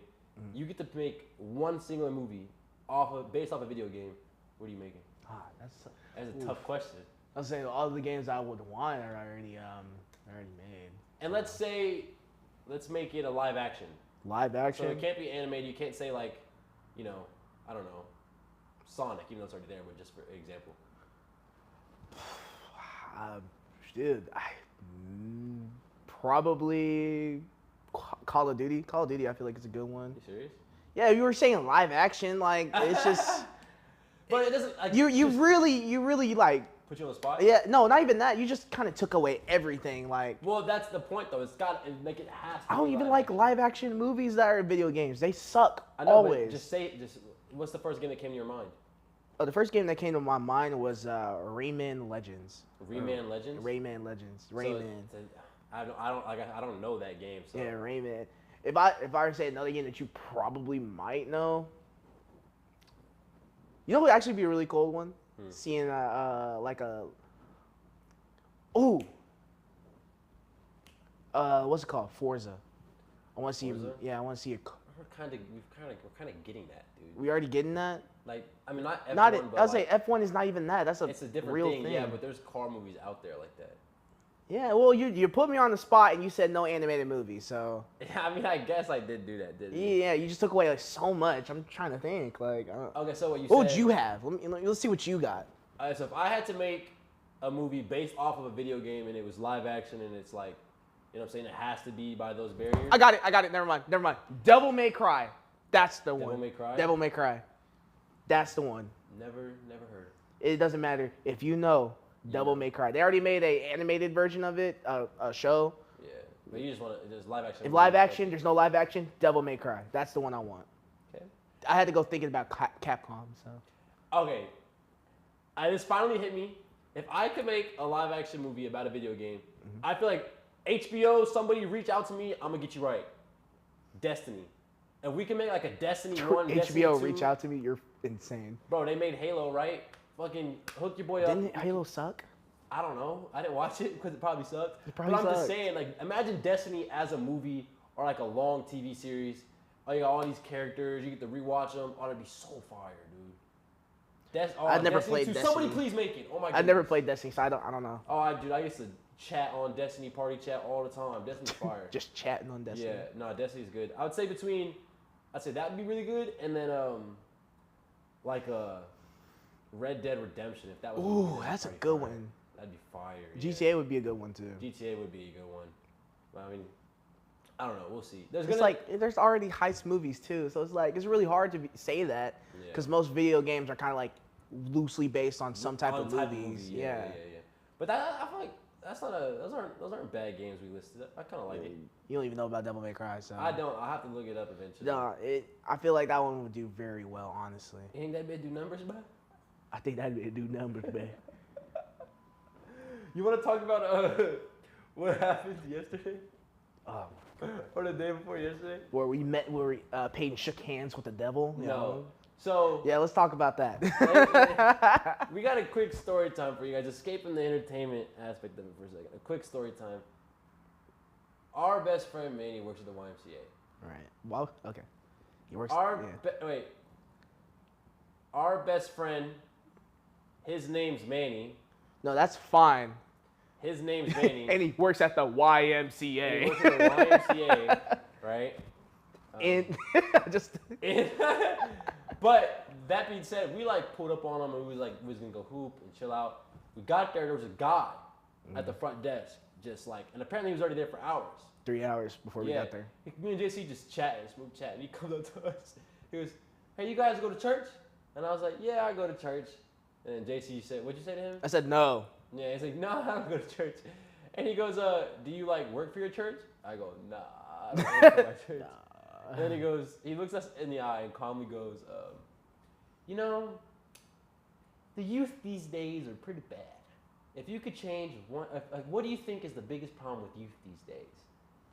You get to make one singular movie based off a video game. What are you making? That's That's a tough question. I was saying all the games I would want are already made. And let's make it a live action. Live So action. it can't be animated. You can't say like, I don't know, Sonic, even though it's already there, but just for example. Dude, probably Call of Duty. Call of Duty, I feel like it's a good one. You serious? Yeah, you were saying live action, like it's just But it doesn't. Like, you just really like. put you on the spot. Yeah, no, not even that. You just kind of took away everything. Like Well, that's the point, though. It has to. I don't be even live like action. live action movies that are video games. They suck I know, always. but what's the first game that came to your mind? Oh, the first game that came to my mind was Rayman Legends. Rayman Legends. Rayman Legends. So Rayman. I don't know that game. So. Yeah, Rayman. If I were to say another game that you probably might know, you know what would actually be a really cool one? Seeing like a What's it called? Forza. I want to see. Forza? Yeah, I want to see it. We're kind of getting that, dude. We already getting that. Like, I mean, not F1, Not it. but I was like, say F1 is not even that. That's it's a different real thing. Yeah, but there's car movies out there like that. Yeah, well, you put me on the spot and you said no animated movie, so Yeah, I mean, I guess I did do that, didn't I? yeah, you just took away like so much. I'm trying to think. Like, Okay, so what you what said. would you have? Let's see what you got. Alright, so if I had to make a movie based off of a video game and it was live action and it's like, you know what I'm saying, it has to be by those barriers. I got it. Never mind. Devil May Cry. That's the one. Devil May Cry? Devil May Cry. That's the one. Never heard. It doesn't matter if you know Devil May Cry. They already made a animated version of it, a show. Yeah, but you just want to, just live action. If live action, there's no live action. Devil May Cry. That's the one I want. Okay. I had to go thinking about Capcom. So. Okay. This finally hit me. If I could make a live action movie about a video game, I feel like HBO, somebody reach out to me, I'm gonna get you right. Destiny. If we can make like a Destiny 1, Destiny 2. HBO reach out to me, you're insane. Bro, they made Halo, right? Fucking hook your boy up. Didn't Halo suck? I don't know. I didn't watch it because it probably sucked. It probably but I'm just sucked. saying, like, imagine Destiny as a movie or like a long TV series. Oh, you got all these characters. You get to rewatch them. Oh, that'd be so fire, dude. I've never Destiny played 2. Somebody Destiny. please make it. Oh my god. I never played Destiny, so I don't know. Oh, dude, I used to chat on Destiny party chat all the time. Destiny's fire. Just chatting on Destiny. Yeah, no, Destiny's good. I would say I'd say that would be really good, and then like Red Dead Redemption, if that was. Ooh, that's a pretty good fire. one. That'd be fire. GTA would be a good one too. GTA would be a good one. But, I mean, I don't know. We'll see. There's already heist movies too, so it's really hard to say that because most video games are kind of like loosely based on some type of movies. Movie. Yeah. But I feel like those aren't bad games we listed. I kind of like it. You don't even know about Devil May Cry, so I don't. I have to look it up eventually. No, I feel like that one would do very well, honestly. You think that bit do numbers, bro? I think that'd do numbers, man. You want to talk about what happened yesterday? Or the day before yesterday? Where Peyton shook hands with the devil. You know? So yeah, let's talk about that. We got a quick story time for you guys, escaping the entertainment aspect of it for a second. A quick story time. Our best friend Manny works at the YMCA. Right. Well, okay. He works. Our best friend, his name's Manny. No, that's fine. His name's Manny. And he works at the YMCA. He works at the YMCA, right? But that being said, we like pulled up on him and we was gonna go hoop and chill out. We got there was a guy at the front desk, just like, and apparently he was already there for hours. 3 hours before we got there. Me and JC just chatting, smooth chatting. He comes up to us. He goes, "Hey, you guys go to church?" And I was like, "Yeah, I go to church." And JC said, "What'd you say to him?" I said no. Yeah, he's like, "No, I don't go to church." And he goes, "Do you like work for your church?" I go, "Nah, I don't work for my church." And then he looks us in the eye and calmly goes, "You know, the youth these days are pretty bad. If you could change one, what do you think is the biggest problem with youth these days?"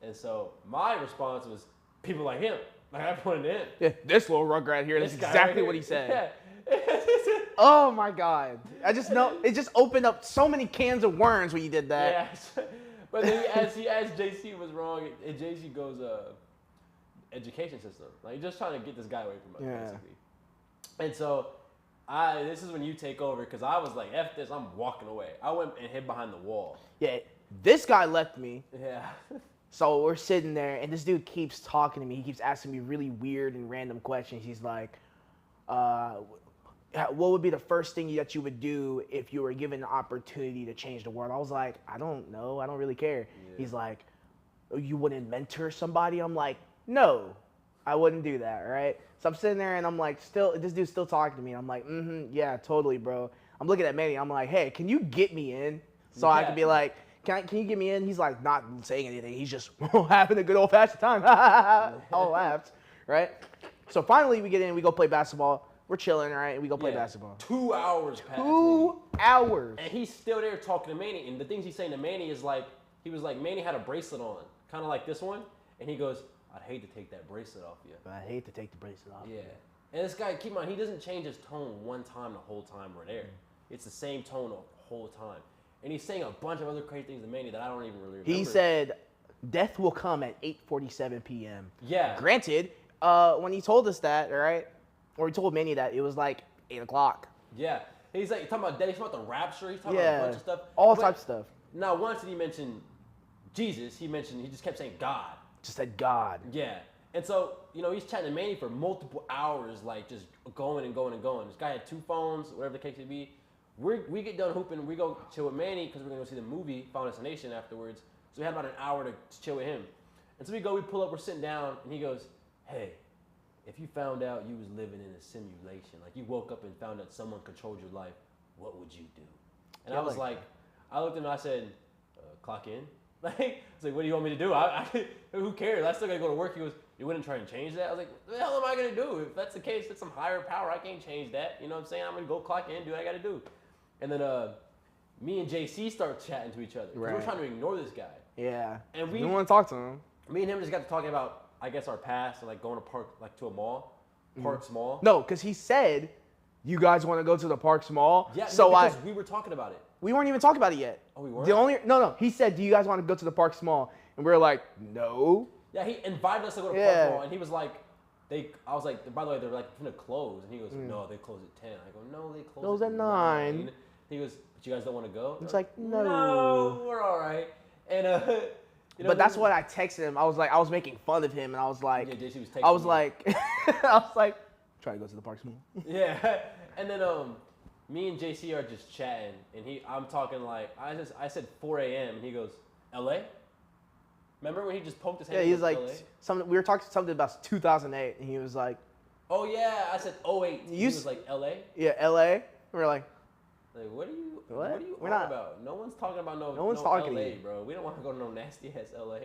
And so my response was, people like him. Like I pointed in. Yeah, this little rugrat here. That's exactly what he said. Yeah. Oh my God! I just know it just opened up so many cans of worms when you did that. Yeah. But then he asked JC was wrong, and JC goes, education system. Like you're just trying to get this guy away from us, basically. And so this is when you take over because I was like, F this, I'm walking away. I went and hid behind the wall. Yeah, this guy left me. Yeah. So we're sitting there, and this dude keeps talking to me. He keeps asking me really weird and random questions. He's like, what would be the first thing that you would do if you were given the opportunity to change the world? I was like, I don't know. I don't really care. Yeah. He's like, you wouldn't mentor somebody? I'm like, no, I wouldn't do that, right? So I'm sitting there, and I'm like, this dude's still talking to me. I'm like, yeah, totally, bro. I'm looking at Manny. I'm like, hey, can you get me in? So I can be like, can you get me in? He's like not saying anything. He's just having a good old-fashioned time. All laughed, right? So finally we get in. We go play basketball. We're chilling, right? And we go play basketball. 2 hours passed. 2 hours. And he's still there talking to Manny. And the things he's saying to Manny is like, he was like, Manny had a bracelet on, kind of like this one. And he goes, I'd hate to take that bracelet off you. But I hate to take the bracelet off. Yeah. And this guy, keep in mind, he doesn't change his tone one time the whole time we're there. It's the same tone the whole time. And he's saying a bunch of other crazy things to Manny that I don't even really remember. He said, death will come at 8:47 p.m. Yeah. Granted, when he told us that, right, or he told Manny that, it was like 8 o'clock. Yeah. He's like talking about death. He's talking about the rapture. He's talking Yeah, about a bunch of stuff. all But types of stuff. Now, once did he mention Jesus, he just kept saying God. Just said God. Yeah. And so, he's chatting to Manny for multiple hours, like just going and going and going. This guy had 2 phones, whatever the case may be. We get done hooping, we go chill with Manny because we're going to go see the movie, Final Destination, afterwards. So we had about an hour to chill with him. And so we pull up, we're sitting down, and he goes, hey, if you found out you was living in a simulation, like you woke up and found out someone controlled your life, what would you do? And I was like, I looked at him and I said, clock in. Like, I was like, what do you want me to do? Who cares? I still got to go to work. He goes, you wouldn't try and change that? I was like, what the hell am I going to do? If that's the case, it's some higher power. I can't change that. You know what I'm saying? I'm going to go clock in, do what I got to do. And then me and JC start chatting to each other. Right. We're trying to ignore this guy. Yeah. And we want to talk to him. Me and him just got to talking about, I guess, our past and like going to a mall, Parks Mall. No, because he said, you guys want to go to the Parks Mall? Yeah, so because we were talking about it. We weren't even talking about it yet. Oh, we weren't? No. He said, do you guys want to go to the Parks Mall? And we were like, no. Yeah, he invited us to go to Parks Mall, and he was like, I was like, by the way, they're like gonna close, and he goes, no, they close at 10. I go, no, they close at 9. He goes, but you guys don't want to go? It's like, no. No, we're all right. And but that's what I texted him. I was making fun of him, and I was like, yeah, JC was texting I was me. like, I was like, try to go to the Parks Mall. Yeah, and then me and JC are just chatting, and I'm talking like I said 4 a.m. and he goes, LA? Remember when he just poked his hand? Yeah, he was like, LA? we were talking something about 2008, and he was like, oh yeah, I said 08. He was like LA. Yeah, LA. We were like, what are you We're on not about? No one's talking about no one's talking LA, to you, bro. We don't want to go to no nasty ass LA.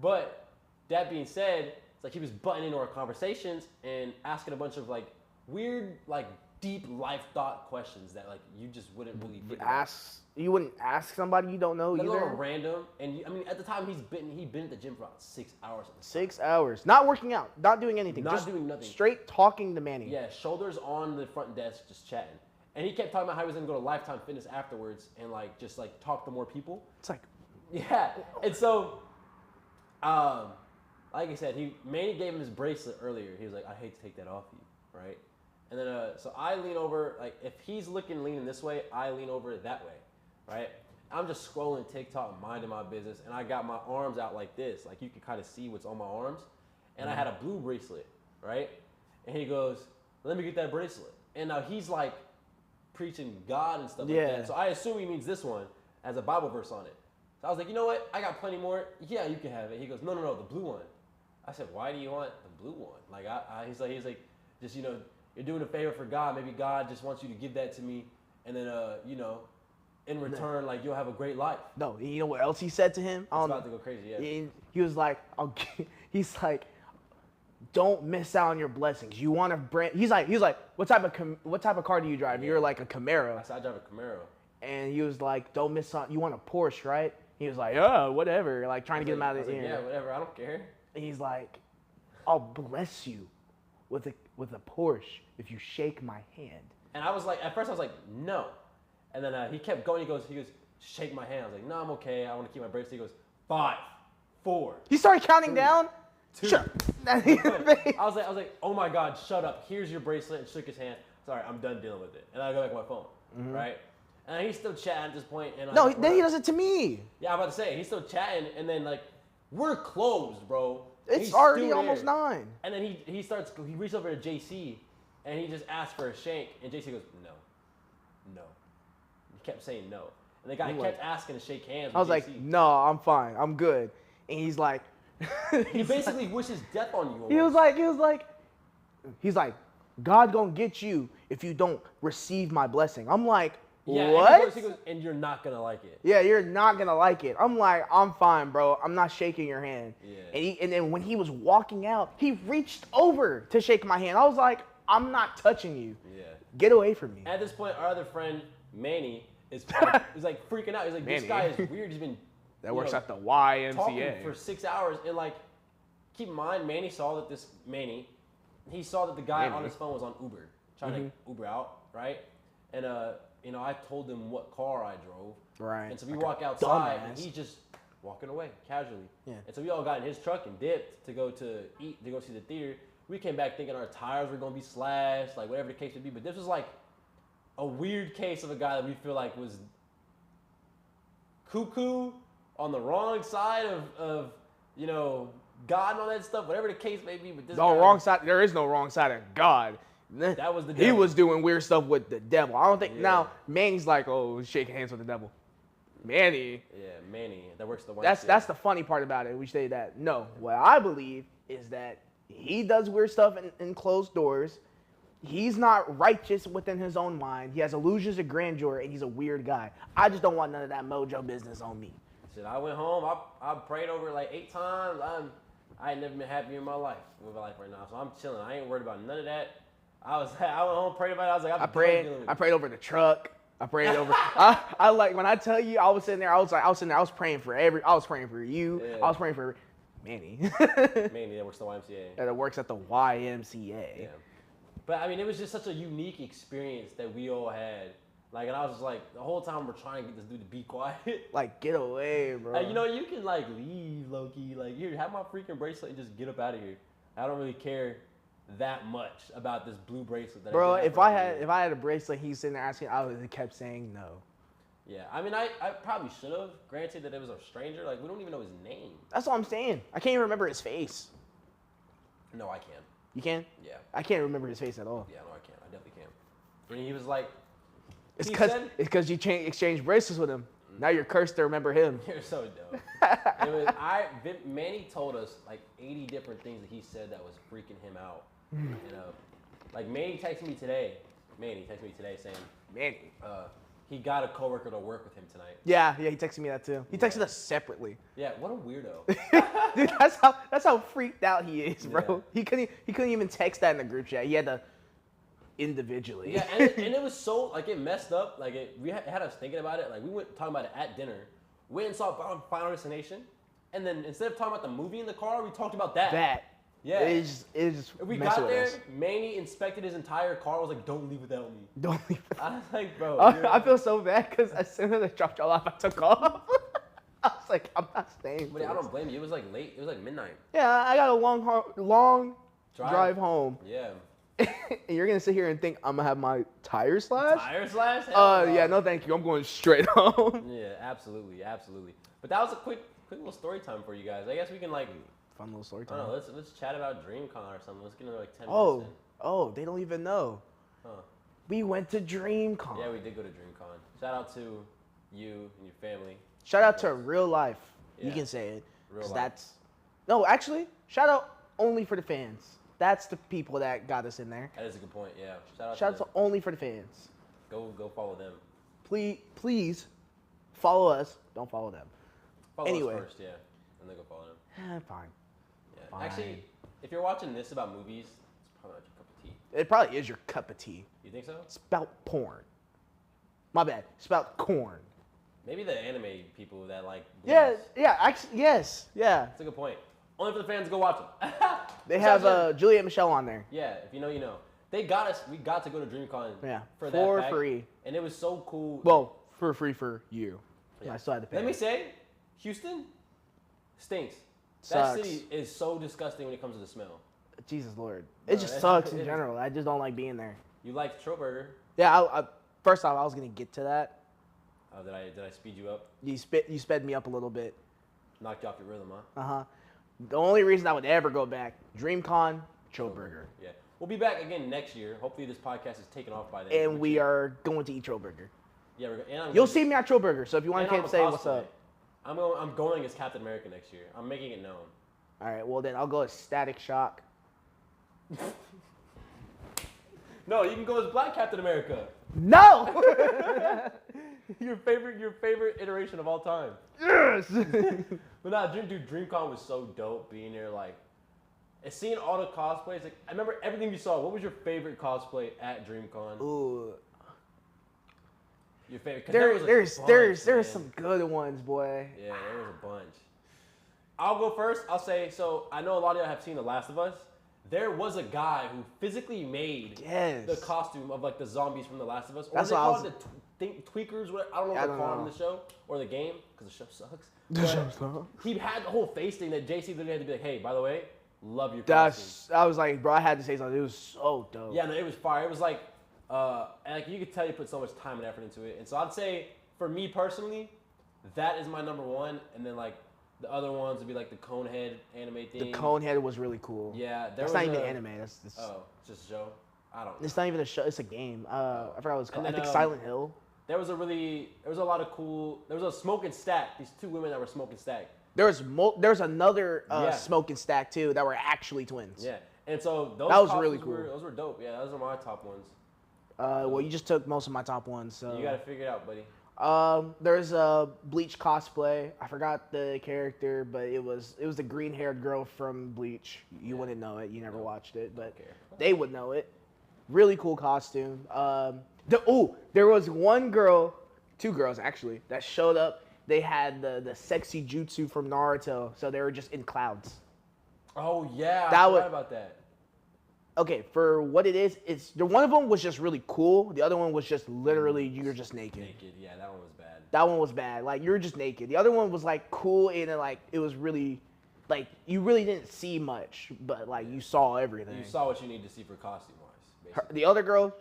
But that being said, it's like he was butting into our conversations and asking a bunch of like weird, like deep life thought questions that like you just wouldn't really think about. You wouldn't ask somebody you don't know They're a either. little random, and I mean, at the time he'd been at the gym for about 6 hours. 6 hours, not working out, not doing anything, Not just doing nothing. straight talking to Manny. Yeah, shoulders on the front desk, just chatting. And he kept talking about how he was gonna go to Lifetime Fitness afterwards and like just like talk to more people. It's like, Yeah, and so, like I said, Manny gave him his bracelet earlier. He was like, I hate to take that off you, right? And then, so I lean over, like if he's leaning this way, I lean over that way, right? I'm just scrolling TikTok, minding my business, and I got my arms out like this, like you can kind of see what's on my arms. And I had a blue bracelet, right? And he goes, let me get that bracelet. And now he's like preaching God and stuff like that. So I assume he means this one has a Bible verse on it. So I was like, you know what? I got plenty more. Yeah, you can have it. He goes, no, the blue one. I said, why do you want the blue one? Like, he's like, just, you're doing a favor for God. Maybe God just wants you to give that to me. And then, in return, like, you'll have a great life. No, you know what else he said to him? It's about to go crazy, yeah. He was like, he's like, don't miss out on your blessings. You want to brand. He's like, what type of car do you drive? Yeah. You're like a Camaro. I said, I drive a Camaro. And he was like, don't miss out. You want a Porsche, right? He was like, yeah, whatever. Like trying to get him out of the Yeah, whatever. I don't care. And he's like, I'll bless you with a Porsche if you shake my hand. And I was like, at first I was like, no. And then he kept going. He goes, shake my hand. I was like, no, I'm okay. I want to keep my bracelet. He goes, 5, 4. He started counting down. 2. Shut up. I was like, oh my God, shut up. Here's your bracelet, and shook his hand. Sorry, I'm done dealing with it. And I go back to my phone, right? And he's still chatting at this point. And No, then he does it to me. Yeah, I'm about to say, he's still chatting, and then like, we're closed, bro. It's He's already still almost there. 9. And then he reaches over to JC, and he just asks for a shake, and JC goes, no. He kept saying no. And the guy kept asking to shake hands with I was JC. like, no, I'm fine. I'm good. And he's like, he basically wishes death on you. He was like, God gonna get you if you don't receive my blessing. I'm like, yeah, what? And he goes, and you're not gonna like it. Yeah, you're not gonna like it. I'm like, I'm fine, bro. I'm not shaking your hand. Yeah. And then when he was walking out, he reached over to shake my hand. I was like, I'm not touching you. Yeah. Get away from me. At this point, our other friend Manny is like freaking out. He's like, this Manny. guy is weird. He's been That works at the talking YMCA. for 6 hours, and like, keep in mind, he saw that the guy on his phone was on Uber, trying to Uber out, right? And I told him what car I drove. Right. And so we walk outside, and dumbass. he's just walking away casually. Yeah. And so we all got in his truck and dipped to go see the theater. We came back thinking our tires were gonna be slashed, like whatever the case would be. But this was like a weird case of a guy that we feel like was cuckoo on the wrong side of God and all that stuff, whatever the case may be. But this guy, wrong side. There is no wrong side of God. That was the He devil. was doing weird stuff with the devil. I don't think Yeah. now Manny's like, oh, shaking hands with the devil. Manny. Yeah, Manny. That works the one. That's the funny part about it. We say that. No, what I believe is that he does weird stuff in closed doors. He's not righteous within his own mind. He has illusions of grandeur, and he's a weird guy. I just don't want none of that mojo business on me. Shit, I went home. I prayed over it like 8 times. I ain't never been happier in my life with my life right now. So I'm chilling. I ain't worried about none of that. I went home, prayed about it. I was like, I prayed over the truck. I prayed over. I like when I tell you, I was sitting there. I was praying for you. I was praying for Manny. Manny that works at the YMCA. That works at the YMCA. Yeah. But I mean, it was just such a unique experience that we all had. Like, and I was just like, the whole time we're trying to get this dude to be quiet. Like, get away, bro. Like, you can like leave, Loki. Like, here, have my freaking bracelet and just get up out of here. I don't really care that much about this blue bracelet. Bro, if I had a bracelet, he's sitting there asking, I would have kept saying no. Yeah, I mean, I probably should have. Granted that it was a stranger. Like, we don't even know his name. That's all I'm saying. I can't even remember his face. No, I can. You can? Yeah. I can't remember his face at all. Yeah, no, I can. I definitely can. And he was like, It's because you exchanged bracelets with him. Now you're cursed to remember him. You're so dumb. Manny told us like 80 different things that he said that was freaking him out. Like Manny texted me today. Saying, Manny. He got a coworker to work with him tonight. Yeah, he texted me that too. He texted us separately. Yeah, what a weirdo. Dude, that's how freaked out he is, bro. Yeah. He couldn't even text that in the group chat. He had to individually. Yeah, and it was so like it messed up. Like we had us thinking about it. Like we went talking about it at dinner. Went and saw Final Destination, and then instead of talking about the movie in the car, we talked about that. Yeah. It's just we got there, Manny inspected his entire car. I was like, don't leave without me. Don't leave. I was like, bro. I feel so bad because as soon as I dropped y'all off, I took off. I was like, I'm not staying. But I don't blame you. It was like late. It was like midnight. Yeah, I got a long drive home. Yeah. And you're going to sit here and think I'm going to have my tire slashed? Tire slash? Yeah, no thank you. I'm going straight home. Yeah, absolutely. But that was a quick little story time for you guys. I guess we can like... Fun little story time. I don't know, let's chat about DreamCon or something. Let's get another like 10 minutes in. Oh, they don't even know. Huh. We went to DreamCon. Yeah, we did go to DreamCon. Shout out to you and your family. Shout out to Real Life. Yeah. You can say it. Real Life. No, actually, shout out only for the fans. That's the people that got us in there. That is a good point, yeah. Shout out to only for the fans. Go follow them. Please follow us. Don't follow them. Follow us first, yeah. And then go follow them. Fine. Yeah. Fine. Actually, if you're watching this about movies, it's probably not your cup of tea. It probably is your cup of tea. You think so? It's about porn. My bad. It's about corn. Maybe the anime people that like... Yeah, actually, yes, yeah. That's a good point. Only for the fans, go watch them. They have Juliet Michelle on there. Yeah, if you know, you know. We got to go to DreamCon for that free. And it was so cool. Well, for free for you. Yeah. I still had to pay. Let me say, Houston stinks. Sucks. That city is so disgusting when it comes to the smell. Jesus Lord. It just sucks in general. I just don't like being there. You liked Trollburger. Yeah, first off, I was going to get to that. Oh, did I speed you up? You sped me up a little bit. Knocked you off your rhythm, huh? Uh-huh. The only reason I would ever go back, DreamCon, Trollburger. Yeah. We'll be back again next year. Hopefully this podcast is taken off by then. And we are going to eat Trollburger. Yeah, you'll see me at Trollburger, so if you want to say what's up. I'm going as Captain America next year. I'm making it known. All right, well then I'll go as Static Shock. No, you can go as Black Captain America. No! your favorite iteration of all time. Yes! But nah, dude, DreamCon was so dope being there. Like, and seeing all the cosplays. Like, I remember everything you saw. What was your favorite cosplay at DreamCon? Ooh. Your favorite? There's some good ones, boy. Yeah, there was a bunch. I'll go first. I'll say, so I know a lot of y'all have seen The Last of Us. there was a guy who physically made Yes. the costume of like the zombies from The Last of Us. Or That's they what I call was- it the tweakers. What I don't know what I they don't call them in know. the show or the game because the show sucks. The But show sucks. He had the whole face thing that JC literally had to be like, hey, by the way, love your costume. I was like, bro, I had to say something. It was so dope. Yeah, no, it was fire. It was like, and like you could tell you put so much time and effort into it. And so I'd say for me personally, that is my number one. And then like the other ones would be like the Conehead anime thing. The Conehead was really cool. Yeah, there That's was not even a- anime. That's Oh, it's just a show. I don't know. it's not even a show. It's a game. I forgot what it was called. And I then, think Silent Hill. There was a lot of cool. There was a smoke and stack. These two women that were smoke and stack. There's another Yeah. Smoke and Stack too that were actually twins. Yeah, and so those That was costumes really cool. Those were dope. Yeah, those are my top ones. Well, you just took most of my top ones. So You gotta figure it out, buddy. there's a Bleach cosplay. I forgot the character, but it was the green-haired girl from Bleach. You wouldn't know it. You never watched it, but care. they would know it. Really cool costume. There was one girl, two girls actually, that showed up. They had the sexy jutsu from Naruto, so they were just in clouds. Oh yeah, That I would- forgot about that. Okay, for what it is, one of them was just really cool. The other one was just literally you're just naked. Naked, yeah, that one was bad. That one was bad. Like you're just naked. The other one was like cool and like it was really, like you really didn't see much, but like you saw everything. You saw what you need to see for costume wise. The other girl,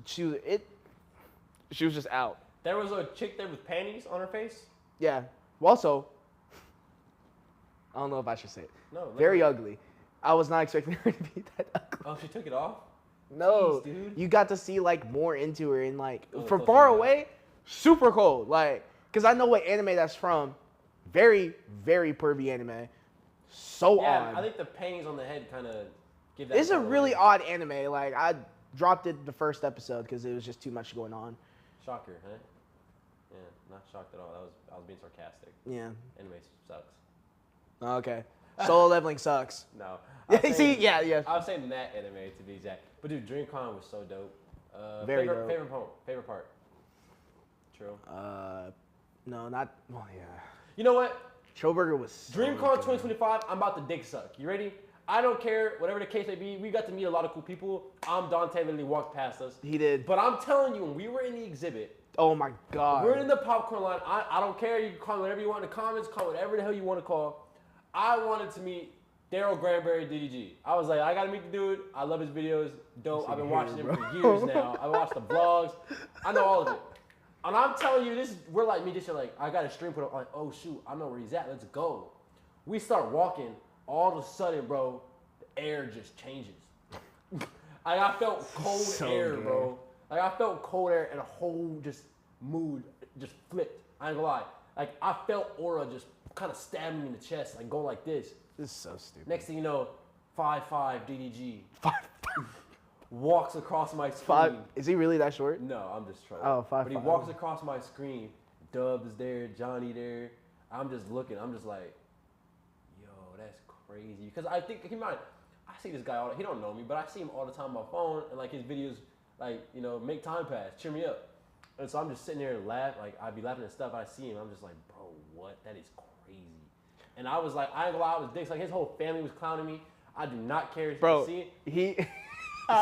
she was just out. There was a chick there with panties on her face. Yeah. Well, also, I don't know if I should say it. No, let Very me- ugly. I was not expecting her to be that ugly. Oh, she took it off. No, Jeez, dude. you got to see like more into her and like Oh, from close far enough. away, super cold. Like, cause I know what anime that's from. Very, very pervy anime. So Yeah, odd. I think the panties on the head kind of give that. It's a color. really odd anime. Like I dropped it the first episode because it was just too much going on. Shocker, huh? Yeah, not shocked at all. I was being sarcastic. Yeah. Anime sucks. Okay. Solo leveling sucks. No. Yeah, I was see, saying- yeah. I was saying that anime to be exact. But dude, DreamCon was so dope. Very dope. Favorite part. True. No, not. Well, yeah. You know what? Showburger was. So DreamCon good. 2025. I'm about to dick suck. You ready? I don't care. Whatever the case may be. We got to meet a lot of cool people. Dante literally walked past us. He did. But I'm telling you, when we were in the exhibit, Oh my god. we're in the popcorn line. I don't care. You can call me whatever you want in the comments. Call me whatever the hell you want to call. I wanted to meet Daryl Granberry, DDG. I was like, I gotta meet the dude. I love his videos. Dope. I've been watching him for years now. I watched the vlogs. I know all of it. And I'm telling you, we're like me. This shit like I got a stream put up. Like, oh shoot, I know where he's at. Let's go. We start walking. All of a sudden, bro, the air just changes. I felt cold So air, good. bro. Like I felt cold air and a whole just mood just flipped. I ain't gonna lie. Like I felt aura just kind of stab me in the chest, like going like this. This is so stupid. Next thing you know, 5'5" DDG 5'5". walks across my screen. Five. Is he really that short? No, I'm just trolling. Oh, 5'5". But he walks across my screen. Dub is there, Johnny there. I'm just looking. I'm just like, yo, that's crazy. Because I think, keep in mind, I see this guy all. He don't know me, but I see him all the time on my phone, and like his videos, like make time pass, cheer me up. And so I'm just sitting there and laugh. Like I'd be laughing at stuff I see him. I'm just like, bro, what? That is crazy. And I was like, I ain't gonna lie, I was dicks. Like his whole family was clowning me. I do not care. Bro, See, he.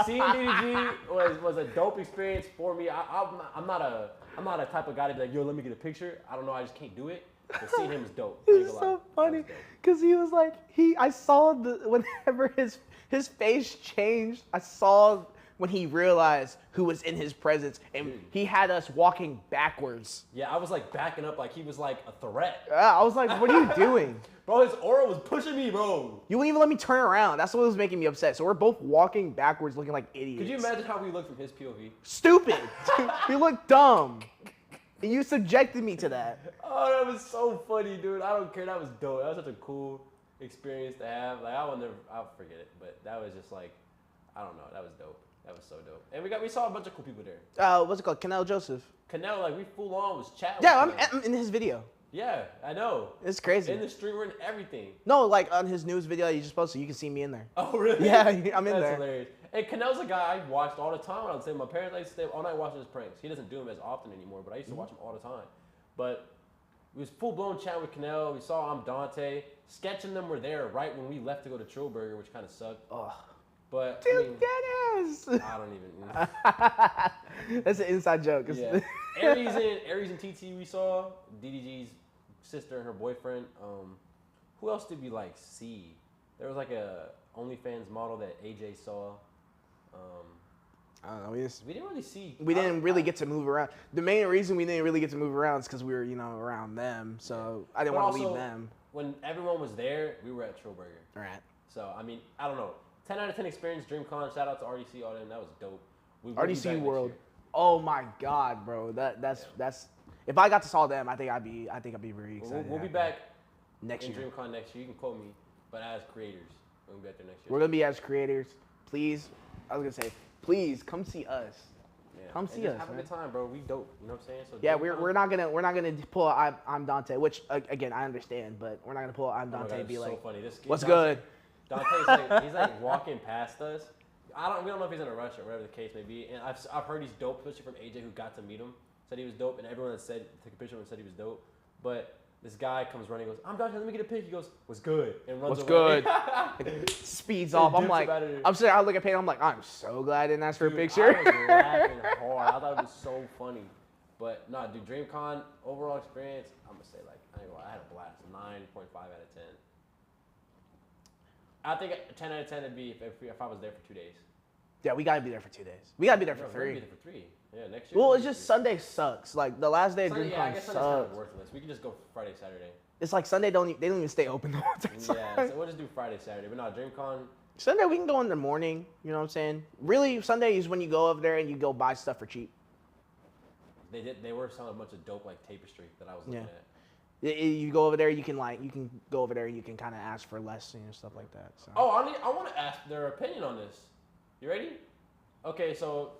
seeing DDG was a dope experience for me. I'm not a type of guy to be like, yo, let me get a picture. I don't know, I just can't do it. But seeing him is dope. I ain't It's gonna lie. so funny That was dope. because he was like I saw whenever his face changed. I saw when he realized who was in his presence, and Dude. he had us walking backwards. Yeah, I was like backing up like he was like a threat. I was like, "What are you doing? Bro, his aura was pushing me, bro. You wouldn't even let me turn around." That's what was making me upset. So we're both walking backwards, looking like idiots. Could you imagine how we looked from his POV? Stupid. You look dumb. And you subjected me to that. Oh, that was so funny, dude. I don't care. That was dope. That was such a cool experience to have. Like I'll forget it. But that was just like, I don't know. That was dope. That was so dope. And we saw a bunch of cool people there. What's it called? Canal Joseph. Canelo, like we full on was chatting. Yeah, with Canelo. I'm in his video. Yeah, I know. It's crazy. In the stream, we're in everything. No, like on his news video, you just posted. You can see me in there. Oh, really? Yeah, I'm in That's there. hilarious. And Canel's a guy I watched all the time when I was saying my parents. I used to stay all night watching his pranks. He doesn't do them as often anymore, but I used to watch him all the time. But we was full blown chatting with Canel. We saw Dante. Sketch and them were there right when we left to go to Trillburger, which kind of sucked. Oh, But Duke I mean, Dennis. I don't even. That's an inside joke. Yeah. Aries and TT we saw. DDG's sister and her boyfriend. Who else did we like see? There was like a OnlyFans model that AJ saw. I don't know. We didn't really see. We didn't really get to move around. The main reason we didn't really get to move around is because we were, around them. So I didn't want to leave them. When everyone was there, we were at Trillburger. All right. So I mean, I don't know. 10 out of 10 experience. DreamCon. Shout out to RDC. All them. That was dope. We will be RDC back next World. year. Oh my God, bro. That's. If I got to saw them, I think I'd be very excited. We'll be back next in year. DreamCon next year. You can quote me, but as creators, we'll be back there next year. We're gonna be as creators. Please, I was gonna say, please come see us. Yeah. Come And see just us, have a man. good time, bro. We dope. You know what I'm saying? So Yeah, DreamCon- we're not gonna pull I'm Dante, which again I understand, but we're not gonna pull I'm Oh my Dante God, and be it's like, so funny. This kid, what's Dante- good? Dante's he's like walking past us. We don't know if he's in a rush or whatever the case may be. And I've heard he's dope, especially from AJ who got to meet him. Said he was dope, and everyone that took a picture of him said he was dope. But this guy comes running, goes, "I'm Dante, let me get a pic." He goes, "What's good?" and runs What's away. good? Speeds off. I'm dips like, out of there. I'm sitting. I look at Peyton. I'm like, I'm so glad I didn't ask for a Dude, picture. I was laughing hard. I thought it was so funny. But no, dude, DreamCon overall experience, I'm gonna say like I had a blast. 9.5 out of 10. I think 10 out of 10 would be if I was there for 2 days. Yeah, we gotta be there for 2 days. We gotta be there for No, we're gonna 3. be there for 3. Yeah, next year. Well, we'll it's be just there. Sunday sucks. Like the last day of Sunday, yeah, I DreamCon guess Sunday's kind of sucks. worthless. We can just go Friday, Saturday. It's like Sunday they don't even stay open the whole time. Yeah, so we'll just do Friday, Saturday. But no, DreamCon. Sunday we can go in the morning. You know what I'm saying? Really, Sunday is when you go over there and you go buy stuff for cheap. They were selling a bunch of dope like tapestry that I was looking at. You go over there, you can go over there and you can kind of ask for less and stuff like that. So. Oh, I want to ask their opinion on this. You ready? Okay, so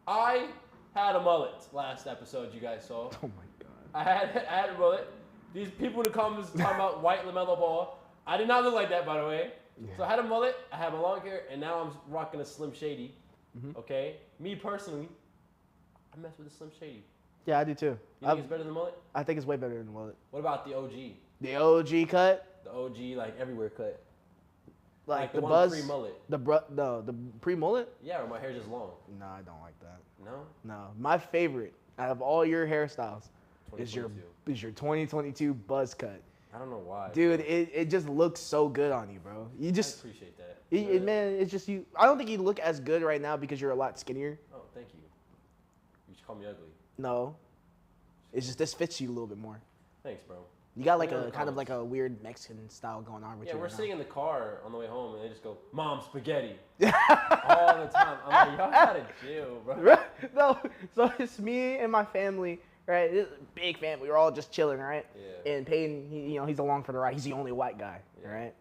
I had a mullet last episode you guys saw. Oh my God. I had a mullet. These people in the comments talking about white LaMelo Ball. I did not look like that, by the way. Yeah. So I had a mullet, I had my long hair, and now I'm rocking a Slim Shady. Mhm. Okay? Me personally, I mess with the Slim Shady. Yeah, I do too. You think it's better than the mullet? I think it's way better than the mullet. What about the OG? The OG cut, The OG, like everywhere cut. like the the one buzz, pre-mullet. the pre-mullet. Yeah, or my hair's just long. No, I don't like that. No? No, my favorite out of all your hairstyles is your 2022. 2022 buzz cut. I don't know why. Dude, it just looks so good on you, bro. You I just, appreciate that. man, it's just you. I don't think you look as good right now because you're a lot skinnier. Oh, thank you. You should call me ugly. No, it's just this fits you a little bit more. Thanks, bro. You got like Yeah, a kind of like comments. a weird Mexican style going on with Yeah, you. we're right now. sitting in the car on the way home, and they just go, "Mom, spaghetti," all the time. I'm like, y'all gotta chill, bro. No, so it's me and my family, right? It's a big family. We're all just chilling, right? Yeah. And Peyton, he's along for the ride. He's the only white guy, Yeah. right?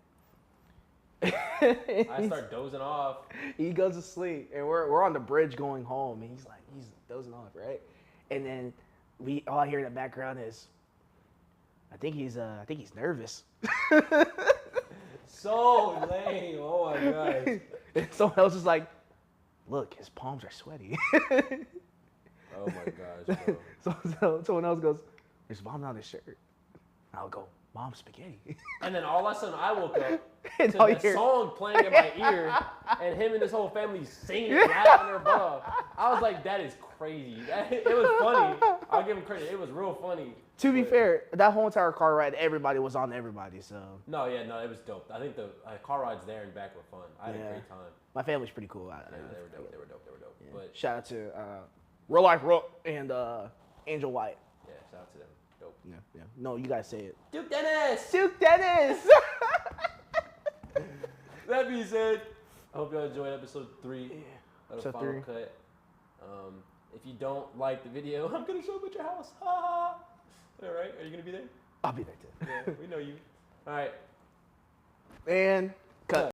I start dozing off. He goes to sleep, and we're on the bridge going home, and he's dozing off, right? And then we all hear in the background is, I think he's nervous. So lame. Oh my god. And someone else is like, look, his palms are sweaty. Oh my gosh, bro. So someone else goes, there's vomit on his shirt. I'll go, Mom, spaghetti. And then all of a sudden, I woke up And to all you that hear- song playing in my ear, and him and his whole family singing, laughing their butt off. I was like, that is crazy. It was funny. I'll give him credit. It was real funny. To be But- fair, that whole entire car ride, everybody was on everybody. So No, it was dope. I think the car rides there and back were fun. I had a Yeah. great time. my family's pretty cool. Yeah, they were dope. They were dope. Yeah. But Shout out to Real Life Rook and Angel White. yeah, shout out to them. Dope. Yeah. No, you guys say it. Duke Dennis. Duke Dennis. That being said, I hope y'all enjoyed episode 3 of the Episode Final 3. Cut. If you don't like the video, I'm gonna show up at your house. Ha ha. All right, are you gonna be there? I'll be there too. Yeah, we know you. All right. And